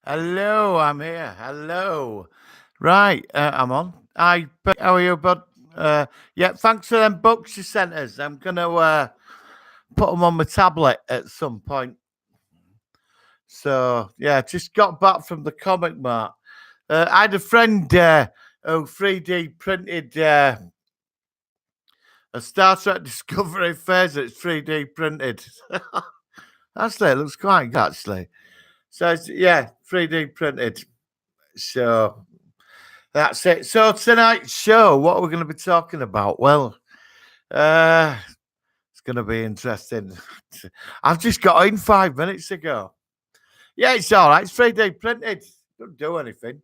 Hello, I'm here. Hello. Right, I'm on. How are you, bud? Yeah, thanks for them books you sent us. I'm gonna put them on my tablet at some point. So yeah, just got back from the comic mart. I had a friend who 3D printed a Star Trek Discovery phase that's 3D printed. Actually, it looks quite good. Actually, so yeah, 3D printed. So that's it. So tonight's show, what are we going to be talking about? Well, it's going to be interesting. I've just got in 5 minutes ago. Yeah, it's all right. It's 3D printed. Don't do anything.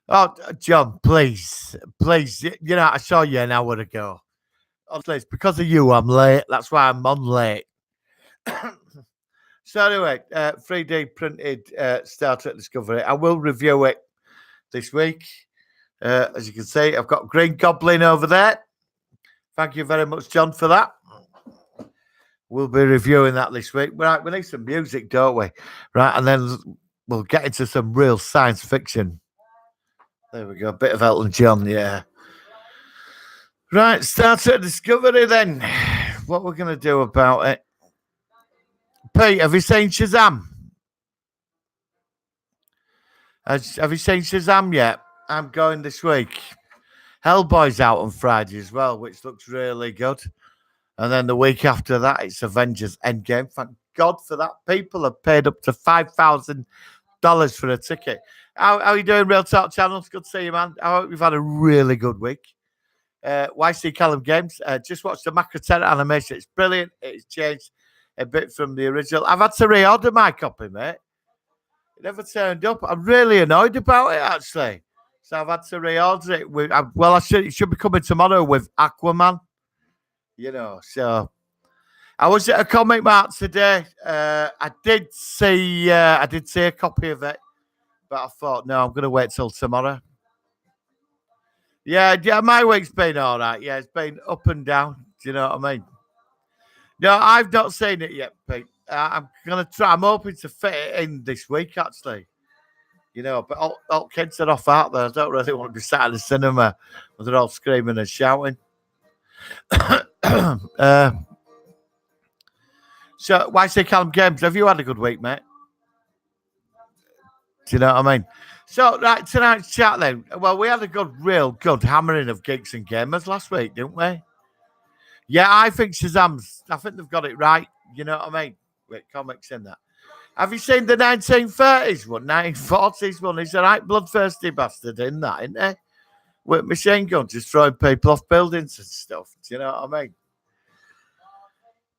Oh, John, please. You know, I saw you an hour ago. Honestly, it's because of you I'm late. That's why I'm on late. So anyway, 3D printed Star Trek Discovery. I will review it this week. As you can see, I've got Green Goblin over there. Thank you very much, John, for that. We'll be reviewing that this week. Right, we need some music, don't we? Right, and then we'll get into some real science fiction. There we go, a bit of Elton John, yeah. Right, Star Trek Discovery then. What we're going to do about it. Pete, have you seen Shazam? Have you seen Shazam yet? I'm going this week. Hellboy's out on Friday as well, which looks really good. And then the week after that, it's Avengers Endgame. Thank God for that. People have paid up to $5,000 for a ticket. How are you doing, Real Talk Channel? It's good to see you, man. I hope you've had a really good week. YC Callum Games. Just watched the Macro 10 animation. It's brilliant. It's changed a bit from the original. I've had to reorder my copy, mate. It never turned up. I'm really annoyed about it, actually. So I've had to reorder it. It should be coming tomorrow with Aquaman. You know, so I was at a comic mart today. I did see a copy of it, but I thought no, I'm going to wait till tomorrow. Yeah, my week's been all right. Yeah, it's been up and down. Do you know what I mean? No, I've not seen it yet, Pete. I'm gonna try. I'm hoping to fit it in this week, actually. You know, but all kids are off out there. I don't really want to be sat in the cinema where they're all screaming and shouting. uh, So, why say Callum Games? Have you had a good week, mate? Do you know what I mean? So, right, tonight's chat then. Well, we had a real good hammering of geeks and gamers last week, didn't we? Yeah, I think they've got it right. You know what I mean? With comics in that. Have you seen the 1930s one, 1940s one? He's a right bloodthirsty bastard in that, isn't he? With machine guns, just throwing people off buildings and stuff. Do you know what I mean?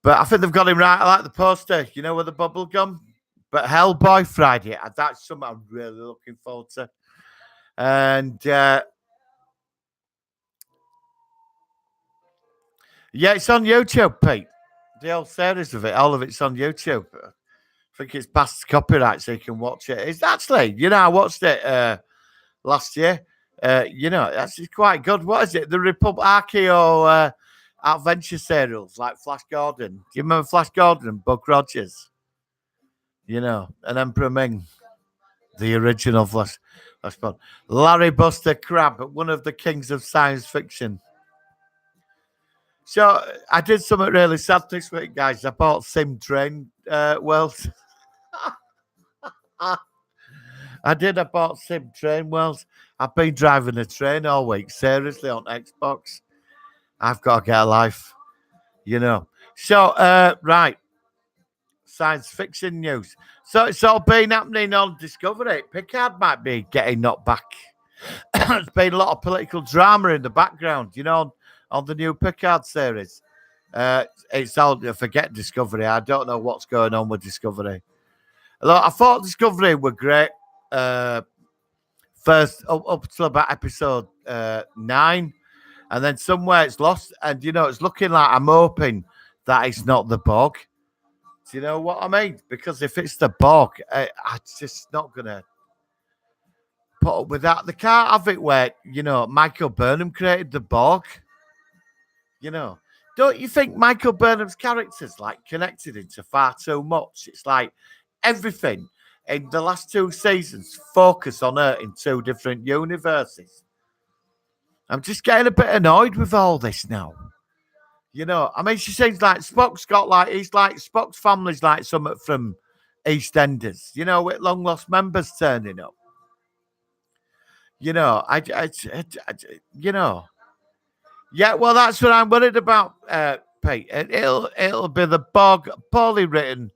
But I think they've got him right. I like the poster, you know, with the bubble gum. But Hellboy Friday, that's something I'm really looking forward to. And yeah, it's on YouTube, Pete. The whole series of it, all of it's on YouTube. I think it's past copyright, so you can watch it. It's actually, you know, I watched it last year. You know, that's quite good. What is it? The Archeo adventure serials like Flash Gordon. Do you remember Flash Gordon and Buck Rogers? You know, and Emperor Ming, the original Flash Gordon. Larry Buster Crab, one of the kings of science fiction. So I did something really sad this week, guys. I bought Sim Train World. I did. I bought Sim Train World. I've been driving a train all week, seriously, on Xbox. I've got to get a life, you know. So, right. Science fiction news. So it's all been happening on Discovery. Picard might be getting knocked back. There's been a lot of political drama in the background, you know, on the new Picard series. It's all forget Discovery. I don't know what's going on with Discovery. Look, I thought Discovery were great. First up to about episode 9, and then somewhere it's lost. And you know, it's looking like I'm hoping that it's not the Borg. Do you know what I mean? Because if it's the Borg, I'm just not gonna put up with that. They can't have it where, you know, Michael Burnham created the Borg. You know, don't you think Michael Burnham's character's like connected into far too much? It's like everything. in the last 2 seasons focus on her in 2 different universes. I'm just getting a bit annoyed with all this now. I mean, she seems like Spock's got like he's like Spock's family's like something from EastEnders. With long lost members turning up. I Yeah, well, that's what I'm worried about, Pete. It'll be the poorly written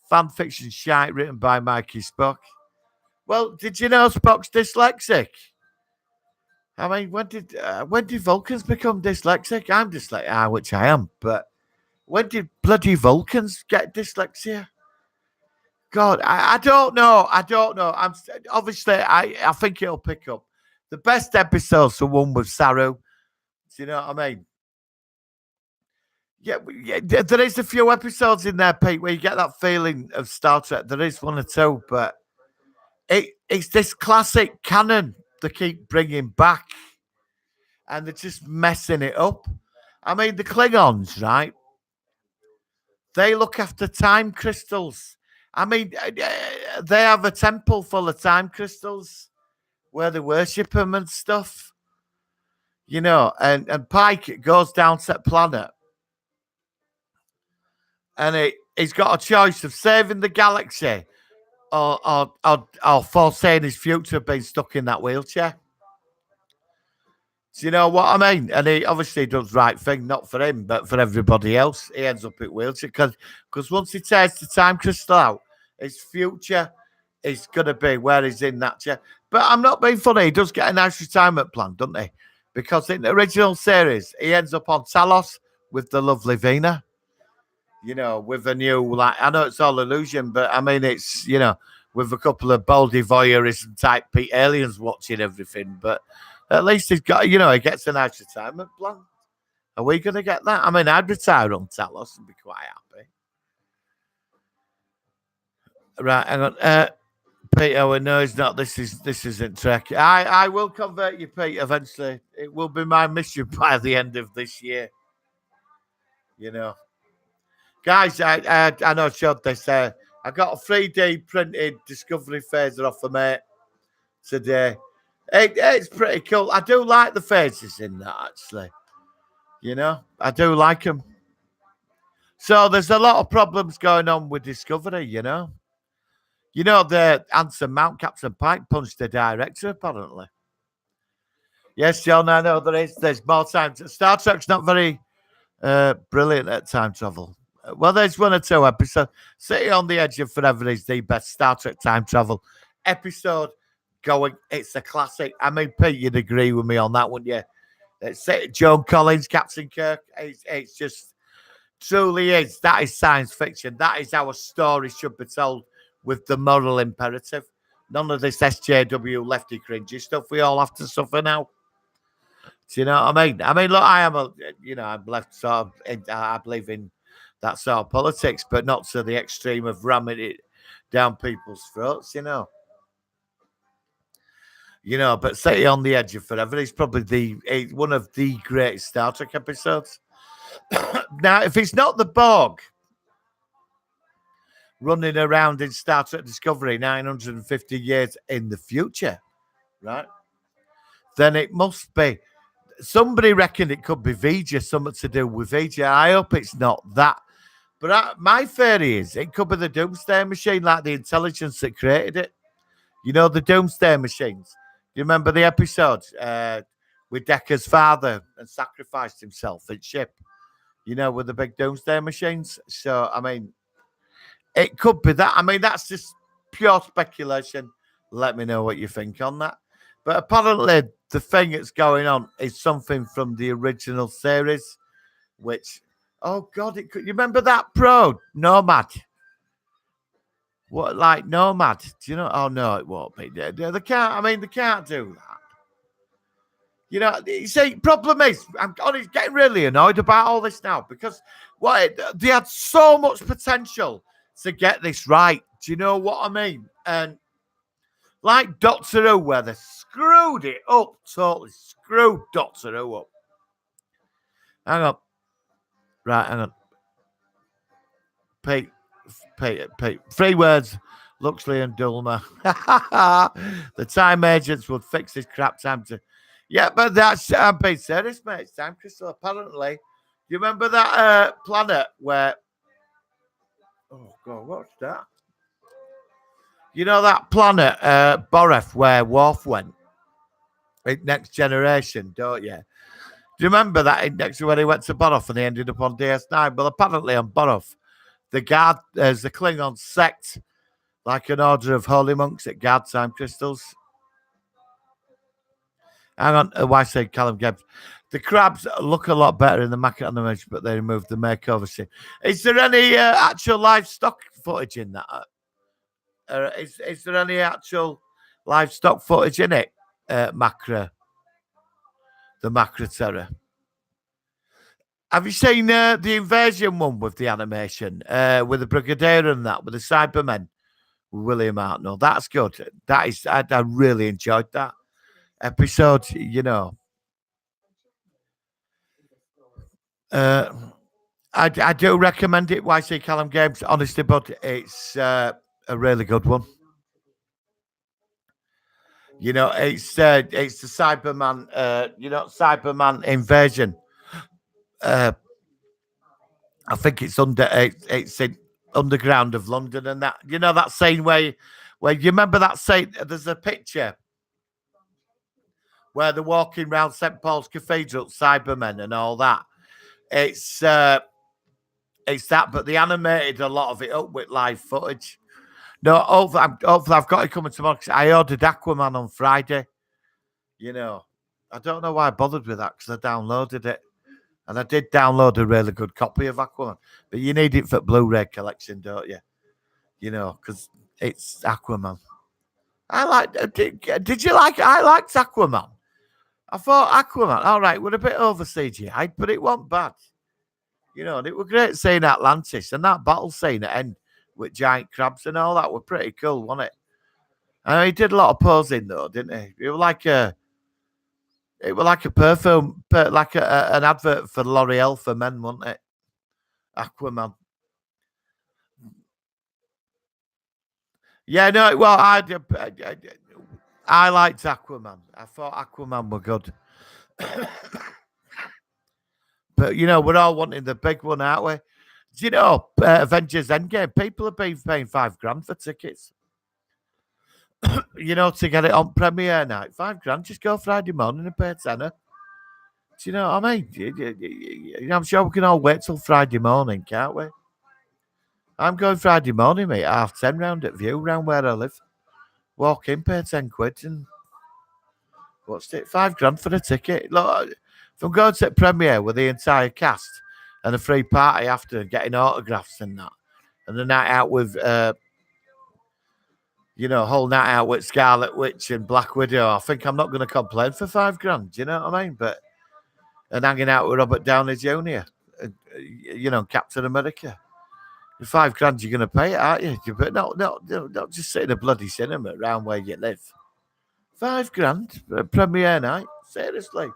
fan fiction shite written by Mikey Spock. Well, did you know Spock's dyslexic? I mean, when did Vulcans become dyslexic? I'm dyslexic, which I am, but when did bloody Vulcans get dyslexia? God, I don't know. I don't know. Obviously I think it'll pick up. The best episode's the one with Saru. Do you know what I mean? Yeah, there is a few episodes in there, Pete, where you get that feeling of Star Trek. There is one or two, but it's this classic canon they keep bringing back, and they're just messing it up. I mean, the Klingons, right? They look after time crystals. I mean, they have a temple full of time crystals where they worship them and stuff. And Pike goes down to that planet, and he's got a choice of saving the galaxy or foreseeing his future being stuck in that wheelchair. Do you know what I mean? And he obviously does the right thing, not for him, but for everybody else. He ends up in wheelchair because once he tears the time crystal out, his future is going to be where he's in that chair. But I'm not being funny. He does get a nice retirement plan, doesn't he? Because in the original series, he ends up on Talos with the lovely Vina. With a new, I know it's all illusion, but I mean, it's, with a couple of baldy voyeurism type aliens watching everything. But at least he's got, he gets a nice retirement plan. Are we going to get that? I mean, I'd retire on Talos and be quite happy. Right, hang on. Peter, we know it's not. This isn't Trek. I will convert you, Pete, eventually. It will be my mission by the end of this year. Guys, I know I showed this. I got a 3D printed Discovery phaser off of mate today. It's pretty cool. I do like the phasers in that, actually. I do like them. So there's a lot of problems going on with Discovery, the Anson Mount, Captain Pike punched the director, apparently. Yes, John, I know there is. There's more time. Star Trek's not very brilliant at time travel. Well, there's one or two episodes. City on the Edge of Forever is the best Star Trek time travel episode going. It's a classic. I mean, Pete, you'd agree with me on that, wouldn't you? It's Joan Collins, Captain Kirk. It's just truly is. That is science fiction. That is how a story should be told with the moral imperative. None of this SJW lefty cringy stuff we all have to suffer now. Do you know what I mean? I mean, look, I'm left sort of, I believe in that sort of politics, but not to the extreme of ramming it down people's throats, But City on the Edge of Forever is probably one of the greatest Star Trek episodes. Now, if it's not the Borg running around in Star Trek Discovery 950 years in the future, right? Then it must be. Somebody reckoned it could be Vija, something to do with Vija. I hope it's not that. But my theory is it could be the Doomsday Machine, like the intelligence that created it. The Doomsday Machines. Do you remember the episode with Decker's father and sacrificed himself at ship? With the big Doomsday Machines. So, I mean, it could be that. I mean, that's just pure speculation. Let me know what you think on that. But apparently, the thing that's going on is something from the original series, which, oh God, you remember that pro Nomad? What, like Nomad? Do you know? Oh no, it won't be. They can't. I mean, they can't do that. You see, problem is, I'm getting really annoyed about all this now because they had so much potential to get this right. Do you know what I mean? And like Doctor Who, where they screwed it up, totally screwed Doctor Who up. Hang on. Right, hang on. Pete. 3 words. Luxley and Dulmer. The time agents would fix this crap time to. Yeah, but I'm being serious, mate. It's time crystal. Apparently, you remember that planet where? Oh God, what's that? You know that planet, Boref, where Worf went in Next Generation, don't you? Do you remember that in next when he went to Borov and he ended up on DS9? Well, apparently on Borov, the guard, there's the Klingon sect, like an order of holy monks that guard time crystals. Hang on, why say Callum Gibbs? The crabs look a lot better in the Mac animation, but they removed the makeover scene. Is there any actual livestock footage in that? Is there any actual livestock footage in it? Macra, the Macra Terror. Have you seen the invasion one with the animation with the Brigadier and that with the Cybermen with William Hartnell? That's good. That is, I really enjoyed that episode. You know, I do recommend it. YC Callum Games, honestly, but it's a really good one. You know, it's the Cyberman. Cyberman invasion. I think it's it's in underground of London and that. You know that scene where you remember that scene? There's a picture where they're walking around St Paul's Cathedral, Cybermen and all that. It's that, but they animated a lot of it up with live footage. No, hopefully I've got it coming tomorrow. I ordered Aquaman on Friday. You know, I don't know why I bothered with that because I downloaded it. And I did download a really good copy of Aquaman. But you need it for Blu-ray collection, don't you? You know, because it's Aquaman. I like. Did you like? I liked Aquaman. I thought Aquaman. All right, we're a bit over CGI, but it wasn't bad. You know, and it was great seeing Atlantis and that battle scene at end with giant crabs and all that were pretty cool, wasn't it? And he did a lot of posing though, didn't he? It was like a perfume, like an advert for L'Oreal for men, wasn't it? Aquaman. Yeah, no, well, I liked Aquaman. I thought Aquaman were good. But, you know, we're all wanting the big one, aren't we? Do you know, Avengers Endgame, people have been paying $5,000 for tickets. You know, to get it on premiere night. $5,000, just go Friday morning and pay a tenner. Do you know what I mean? I'm sure we can all wait till Friday morning, can't we? I'm going Friday morning, mate, 10:30 round at View, round where I live. Walk in, pay 10 quid, and what's it? $5,000 for a ticket. Look, if I'm going to the premiere with the entire cast and a free party after and getting autographs and that, and a night out with, whole night out with Scarlet Witch and Black Widow, I think I'm not going to complain for $5,000. Do you know what I mean? And hanging out with Robert Downey Jr., Captain America. $5,000 you're going to pay it, aren't you? But not just sit in a bloody cinema around where you live. $5,000 for a premiere night? Seriously.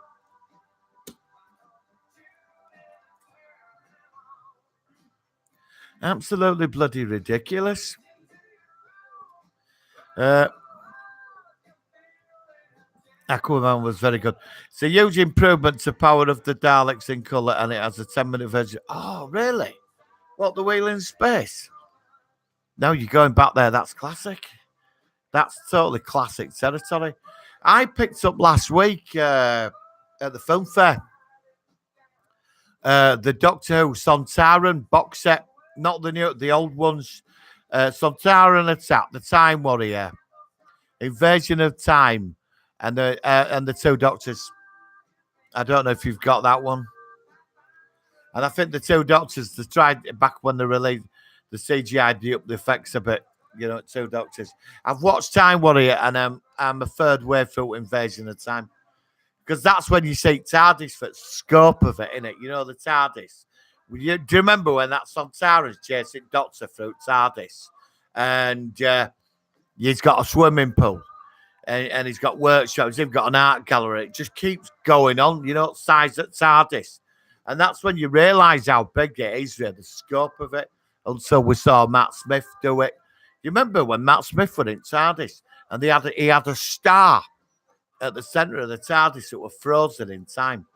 Absolutely bloody ridiculous. Aquaman was very good. It's a huge improvement to Power of the Daleks in colour, and it has a 10-minute version. Oh, really? What, the wheel in space? No, you're going back there. That's classic. That's totally classic territory. I picked up last week at the film fair the Doctor Who Sontaran box set, not the old ones. Sontaran Attack, the Time Warrior, Invasion of Time, and the two Doctors. I don't know if you've got that one. And I think the two Doctors, they tried back when they released the CGI up the effects a bit, two Doctors. I've watched Time Warrior and I'm a third way through Invasion of Time. Because that's when you see TARDIS for the scope of it, innit? You know, the TARDIS. Do you remember when that Sontaran's chasing Doctor through TARDIS? And he's got a swimming pool. And he's got workshops. He's got an art gallery. It just keeps going on, size at TARDIS. And that's when you realise how big it is, really, the scope of it. Until we saw Matt Smith do it, You remember when Matt Smith were in TARDIS and he had a star at the centre of the TARDIS that were frozen in time.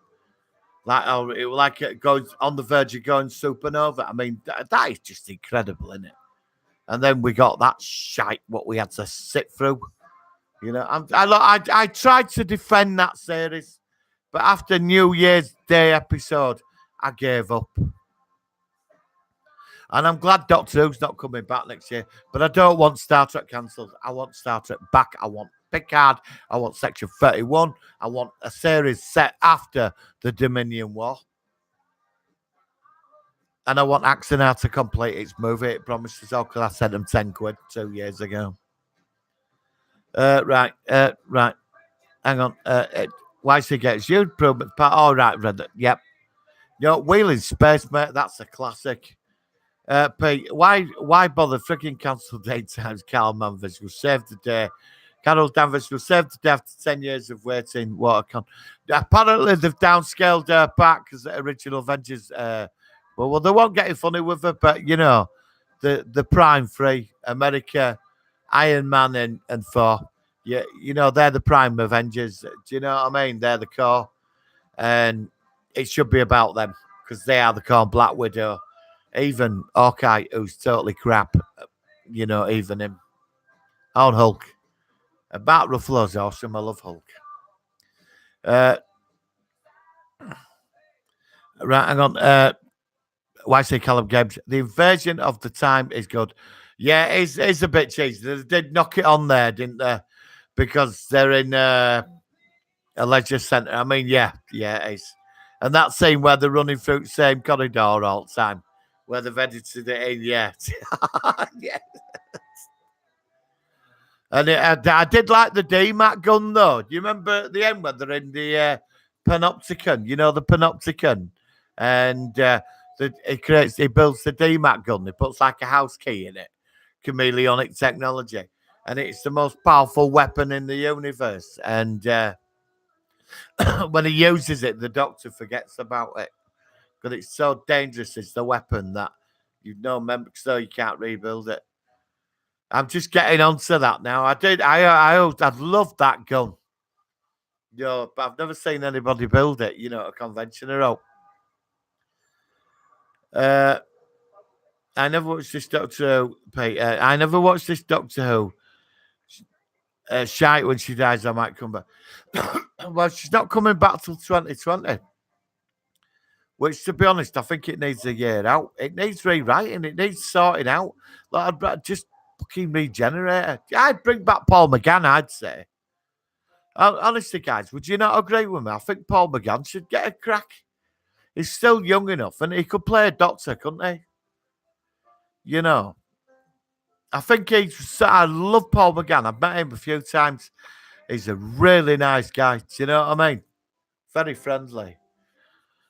Like, oh, it was like it goes on the verge of going supernova. I mean, that is just incredible, isn't it? And then we got that shite what we had to sit through. You know, I tried to defend that series, but after New Year's Day episode, I gave up. And I'm glad Doctor Who's not coming back next year. But I don't want Star Trek cancelled. I want Star Trek back. I want Picard. I want Section 31. I want a series set after the Dominion War. And I want Axonar to complete its movie. It promises all because I sent them 10 quid 2 years ago. Right. Hang on. YC gets you improvement part. All right, read it. Yep. Wheel in Space, mate. That's a classic. Pete, why bother freaking cancel daytimes? Carl Manvers will save the day. Carol Danvers will save the day after 10 years of waiting. WaterCon. Apparently, they've downscaled her back because the original Avengers. Well, they won't get funny with her, but the Prime 3, America, Iron Man, and Thor. Yeah, they're the Prime Avengers. Do you know what I mean? They're the core, and it should be about them because they are the core. Black Widow. Even Hawkeye, who's totally crap, even him. On Hulk. About Ruffalo's awesome. I love Hulk. Right, hang on. YC Callum Games. The invasion of the time is good. Yeah, it's a bit cheesy. They did knock it on there, didn't they? Because they're in a leisure centre. I mean, yeah, it is. And that scene where they're running through the same corridor all the time. Where they've edited it in, yeah. Yeah. And I did like the DMAC gun, though. Do you remember at the end when they're in the Panopticon? The Panopticon? And he builds the DMAC gun. He puts like a house key in it. Chameleonic technology. And it's the most powerful weapon in the universe. And when he uses it, the Doctor forgets about it. Because it's so dangerous, it's the weapon that so you can't rebuild it. I'm just getting onto that now. I'd love that gun. But I've never seen anybody build it, at a convention or all. I never watched this Doctor Who. I never watched this Doctor Who. Shite when she dies, I might come back. Well, she's not coming back till 2020. Which, to be honest, I think it needs a year out. It needs rewriting. It needs sorting out. Like, I'd just fucking regenerate her. I'd bring back Paul McGann, I'd say. Honestly, guys, would you not agree with me? I think Paul McGann should get a crack. He's still young enough, and he could play a doctor, couldn't he? I think I love Paul McGann. I've met him a few times. He's a really nice guy. Do you know what I mean? Very friendly.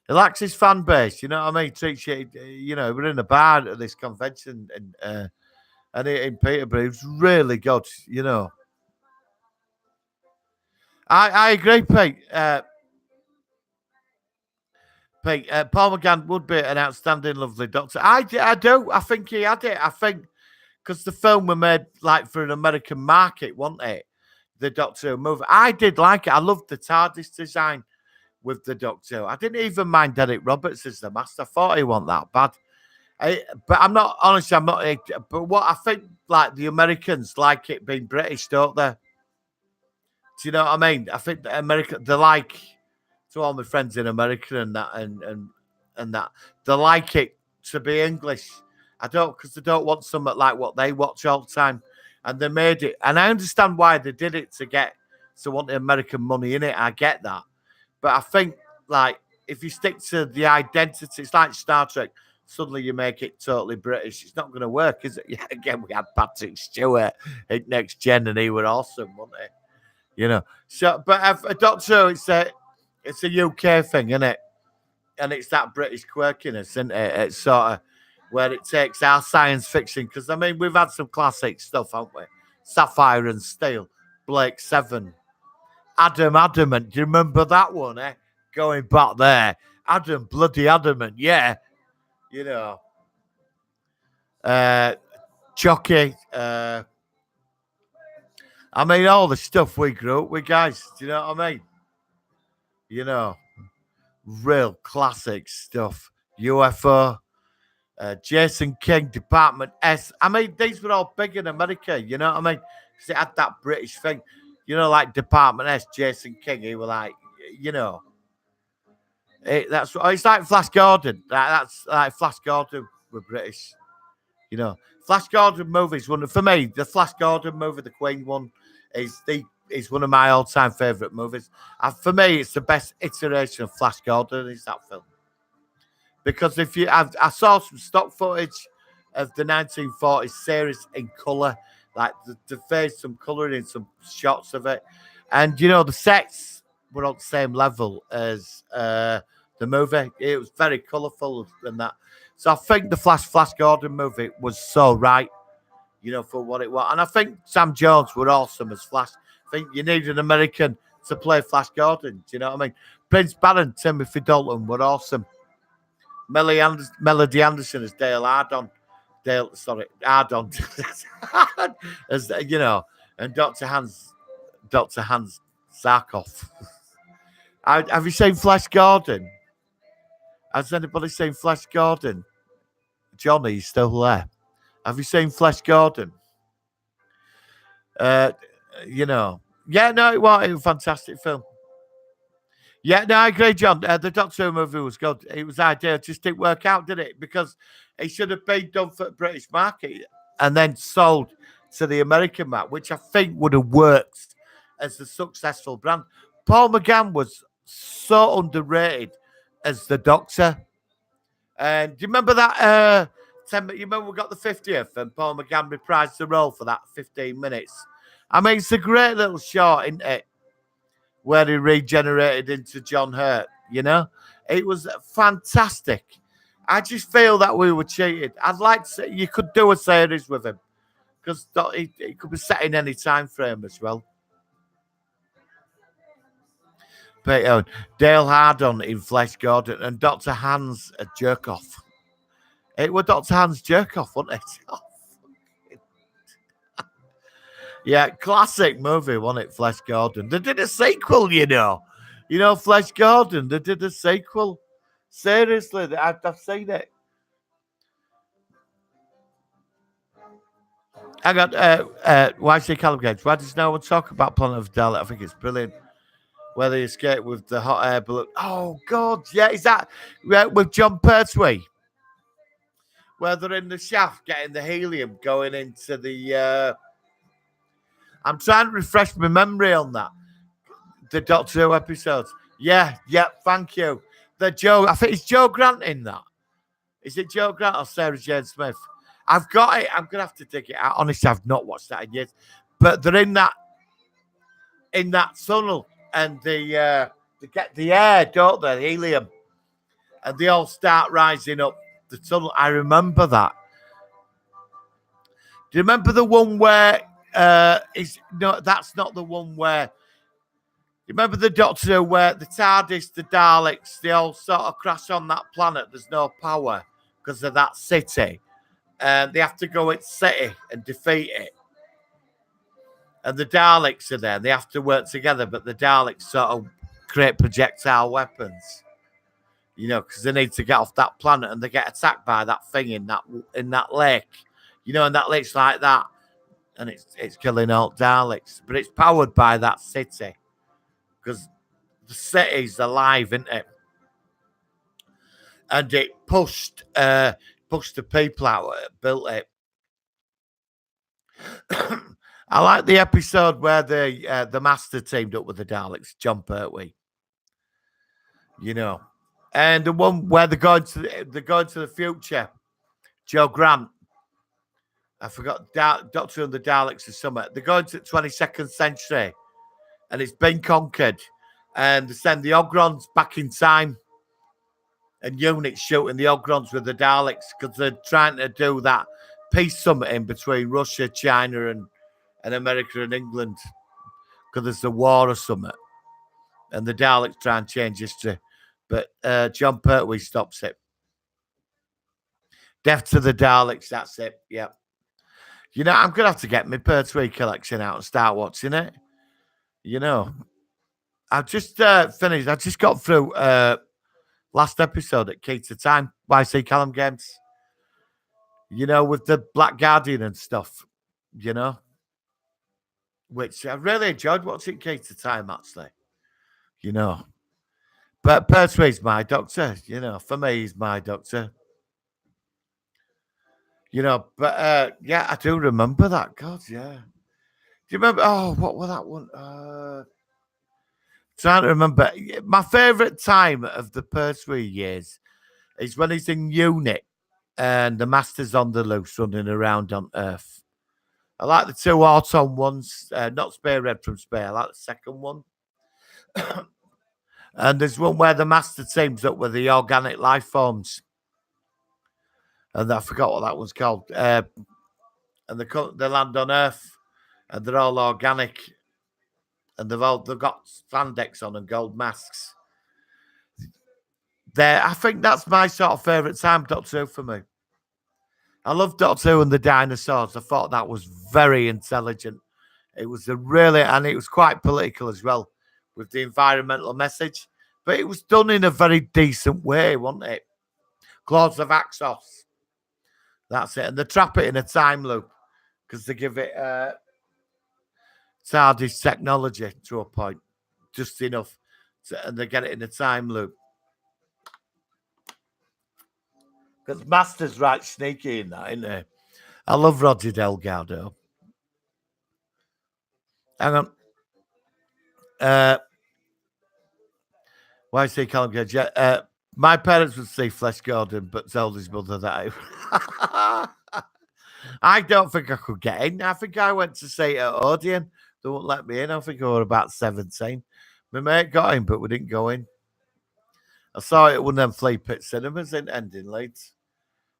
He likes his fan base, you know what I mean? Treats you, we're in a bar at this convention and in Peterborough. It was really good, I agree, Pete. Paul McGann would be an outstanding, lovely doctor. I do. I think he had it. I think because the film were made like for an American market, wasn't it? The Doctor Who movie. I did like it. I loved the TARDIS design with the Doctor. I didn't even mind Derek Roberts as the Master. I thought he wasn't that bad. But I'm not, honestly, I'm not. But what I think, like the Americans like it being British, don't they? Do you know what I mean? I think that they like, to all my friends in America and that, and that, they like it to be English. Because they don't want something like what they watch all the time. And they made it. And I understand why they did it to want the American money in it. I get that. But I think, like, if you stick to the identity, it's like Star Trek. Suddenly you make it totally British. It's not going to work, is it? Yeah, again, we had Patrick Stewart in Next Gen, and he was awesome, wasn't he? So, but a Doctor Who, it's a UK thing, isn't it? And it's that British quirkiness, isn't it? It's sort of where it takes our science fiction. Because, I mean, we've had some classic stuff, haven't we? Sapphire and Steel, Blake Seven. Adam Adamant, do you remember that one, eh? Going back there. Bloody Adamant, yeah. Chucky. I mean, all the stuff we grew up with, guys. Do you know what I mean? You know, real classic stuff. UFO, Jason King, Department S. I mean, these were all big in America. You know what I mean? 'Cause it had that British thing. You know, like Department S, Jason King. He were like, you know, that's it's like Flash Gordon. That's like Flash Gordon with British. You know, Flash Gordon movies. One for me, the Flash Gordon movie, the Queen one, is one of my all-time favorite movies. And for me, it's the best iteration of Flash Gordon. Is that film? Because if you, I saw some stock footage of the 1940s series in color, like the face, some coloring, some shots of it, and you know the sets were on the same level as the movie. It was very colourful and that. So I think the Flash Gordon movie was so right, you know, for what it was. And I think Sam Jones were awesome as Flash. I think you need an American to play Flash Gordon. Do you know what I mean? Prince Barron, Timothy Dalton were awesome. Melody Anderson as Dale Ardon. Ardon. As you know, and Dr. Hans Zarkov. Have you seen Flash Gordon? Has anybody seen Flash Gordon? Johnny, you still there? Have you seen Flash Gordon? You know, yeah, no, it was a fantastic film. Yeah, no, I agree, John. The Doctor Who movie was good. It was ideal. It just didn't work out, did it? Because it should have been done for the British market and then sold to the American market, which I think would have worked as a successful brand. Paul McGann was so underrated as the Doctor. And do you remember that? You remember we got the 50th and Paul McGann reprised the role for that 15 minutes? I mean, it's a great little short, isn't it? Where he regenerated into John Hurt, you know? It was fantastic. I just feel that we were cheated. I'd like to say you could do a series with him because he could be set in any time frame as well. But Dale Hardon in Flash Gordon and Dr. Hans Jerkoff. It was Dr. Hans Jerkoff, wasn't it? Yeah, classic movie, wasn't it? Flash Gordon. They did a sequel, you know. You know, Flash Gordon. They did a sequel. Seriously, I've seen it. I got YC Calibrates. Why does no one talk about Planet of Dalek? I think it's brilliant. Where they escape with the hot air balloon. Oh God, yeah, is that with John Pertwee? Where they're in the shaft getting the helium going into the. I'm trying to refresh my memory on that. The Doctor Who episodes. Yeah, thank you. I think it's Joe Grant in that. Is it Joe Grant or Sarah Jane Smith? I've got it. I'm gonna have to dig it out. Honestly, I've not watched that in years. But they're in that tunnel and they get the air, don't they? The helium. And they all start rising up the tunnel. I remember that. Do you remember the one where that's not the one where you remember the Doctor Who where the TARDIS, the Daleks, they all sort of crash on that planet. There's no power because of that city. And they have to go its city and defeat it. And the Daleks are there. They have to work together, but the Daleks sort of create projectile weapons. You know, because they need to get off that planet and they get attacked by that thing in that lake. You know, and that lake's like that. And it's killing all Daleks. But it's powered by that city. Because the city's alive, isn't it? And it pushed the people out, built it. I like the episode where the Master teamed up with the Daleks, John Pertwee. You know. And the one where they're going to the future, Joe Grant. I forgot Doctor and the Daleks or something. They're going to the 22nd century. And it's been conquered. And they send the Ogrons back in time. And units shooting the Ogrons with the Daleks because they're trying to do that peace summit in between Russia, China, and America and England. Because there's a war or something. And the Daleks try and change history. But John Pertwee stops it. Death to the Daleks, that's it. Yeah. You know, I'm gonna have to get my Pertwee collection out and start watching it. You know, I've just finished. I just got through last episode at Key to Time, YC Callum Games. You know, with the Black Guardian and stuff. You know, which I really enjoyed watching Key to Time actually. You know, but Pertwee's my doctor. You know, for me, he's my doctor. You know, but yeah, I do remember that. God, yeah. Do you remember? Oh, what was that one? Trying to remember. My favourite time of the Pertwee years is when he's in unit and the Master's on the loose running around on Earth. I like the two Autumn ones, not Spear Red from Spear. I like the second one. And there's one where the Master teams up with the organic life forms. And I forgot what that one's called. And they land on Earth and they're all organic. And they've got spandex on and gold masks. I think that's my sort of favourite time, Doctor Who, for me. I love Doctor Who and the dinosaurs. I thought that was very intelligent. It was and it was quite political as well with the environmental message. But it was done in a very decent way, wasn't it? Claws of Axos. That's it. And they trap it in a time loop because they give it TARDIS technology to a point, just enough. And they get it in a time loop. Because Master's right sneaky in that, isn't he? I love Roger Delgado. Hang on. Why say Callum Gage? Yeah, my parents would say Flesh Gordon, but told his mother that I don't think I could get in. I think I went to say it at Odeon. They wouldn't let me in. I think I was about 17. My mate got in, but we didn't go in. I saw it at one of them flea pit cinemas in Ending Leeds.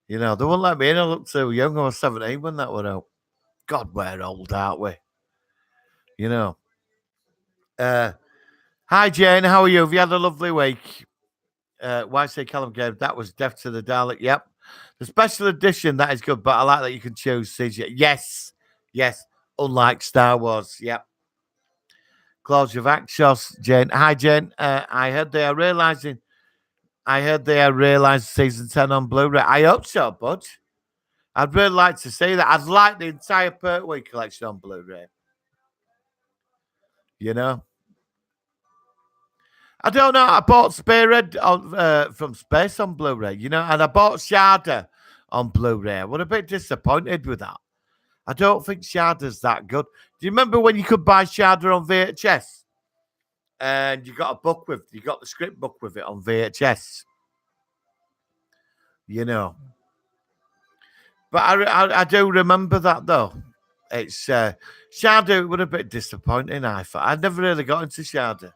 You know, they wouldn't let me in. I looked too young. I was 17 when that went out. God, we're old, aren't we? You know. Hi, Jane. How are you? Have you had a lovely week? Why say Callum Game? That was Death to the Dalek. Yep. The special edition, that is good, but I like that you can choose CGI. Yes. Yes. Unlike Star Wars. Yep. Claude Javakshos, Jane. Hi, Jane. I heard they are realizing season 10 on Blu-ray. I hope so, bud. I'd really like to see that. I'd like the entire Pertwee collection on Blu-ray. You know? I don't know. I bought Spearhead from Space on Blu-ray, you know, and I bought Sharda on Blu-ray. I was a bit disappointed with that. I don't think Sharda's that good. Do you remember when you could buy Sharda on VHS? And you got the script book with it on VHS. You know. But I do remember that though. It's Sharda was a bit disappointing, I thought. I never really got into Sharda.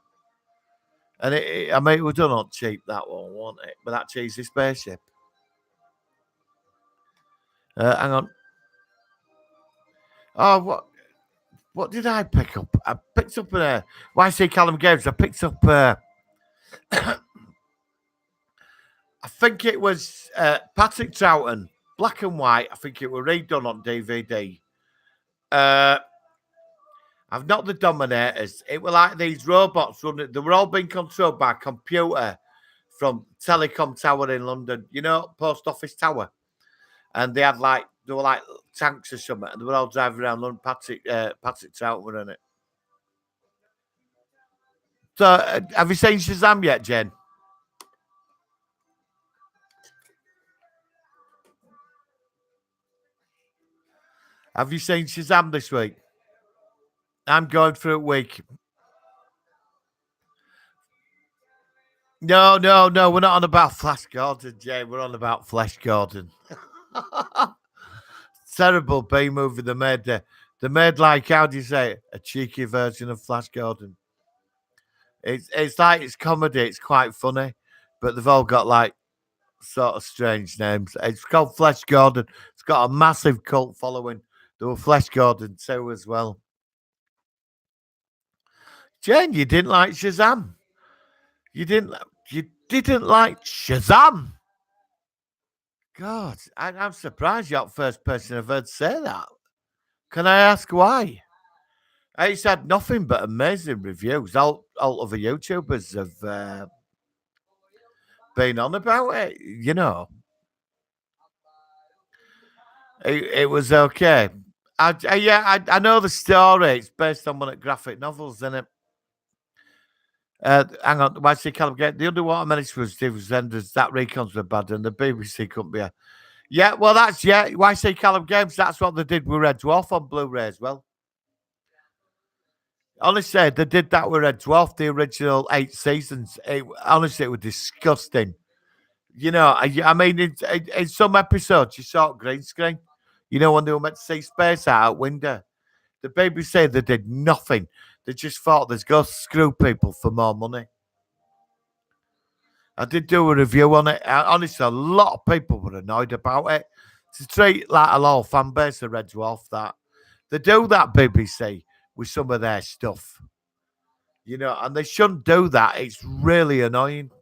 And it was done on cheap, that one, wasn't it? With that cheesy spaceship. Hang on. Oh, what did I pick up? I picked up YC Callum Games. I picked up I think it was Patrick Troughton, black and white. I think it was redone on DVD. I've not the Dominators. It were like these robots running. They were all being controlled by a computer from Telecom Tower in London. You know, Post Office Tower. And they were like tanks or something. And they were all driving around London. Patrick Troughton were in it. So, have you seen Shazam yet, Jen? Have you seen Shazam this week? I'm going through a week. No. We're not on about Flash Gordon, Jay. We're on about Flash Gordon. Terrible B movie they made. They made like, how do you say it? A cheeky version of Flash Gordon. It's like it's comedy. It's quite funny, but they've all got like sort of strange names. It's called Flash Gordon. It's got a massive cult following. There were Flash Gordon too as well. Jane, you didn't like Shazam. You didn't like Shazam. God, I'm surprised you're the first person I've heard say that. Can I ask why? It's had nothing but amazing reviews. All other YouTubers have been on about it. You know, it was okay. I know the story. It's based on one of the graphic novels, isn't it? Hang on, why say Callum get the underwater menace was ended that recons were bad and the BBC couldn't be a yeah, well that's why say Callum Games, that's what they did with Red Dwarf on Blu-ray as well. Honestly, they did that with Red Dwarf, the original 8 seasons. Honestly, it was disgusting. You know, I mean, in some episodes, you saw it green screen. You know, when they were meant to see space out window. The BBC, they did nothing. They just thought there's go screw people for more money. I did do a review on it. Honestly, a lot of people were annoyed about it. To treat like a lot of fan base of Red Dwarf that they do that BBC with some of their stuff. You know, and they shouldn't do that. It's really annoying.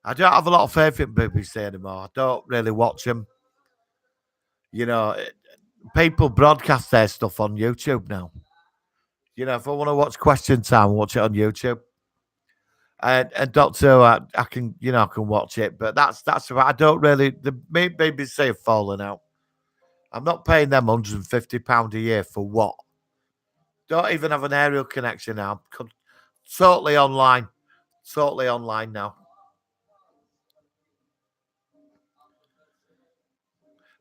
I don't have a lot of faith in BBC anymore. I don't really watch them. You know, people broadcast their stuff on YouTube now. You know, if I want to watch Question Time, watch it on YouTube. And Doctor Who, I can, I can watch it, but that's about. I don't really. The BBC have fallen out. I'm not paying them £150 a year for what? Don't even have an aerial connection now. Totally online. Totally online now.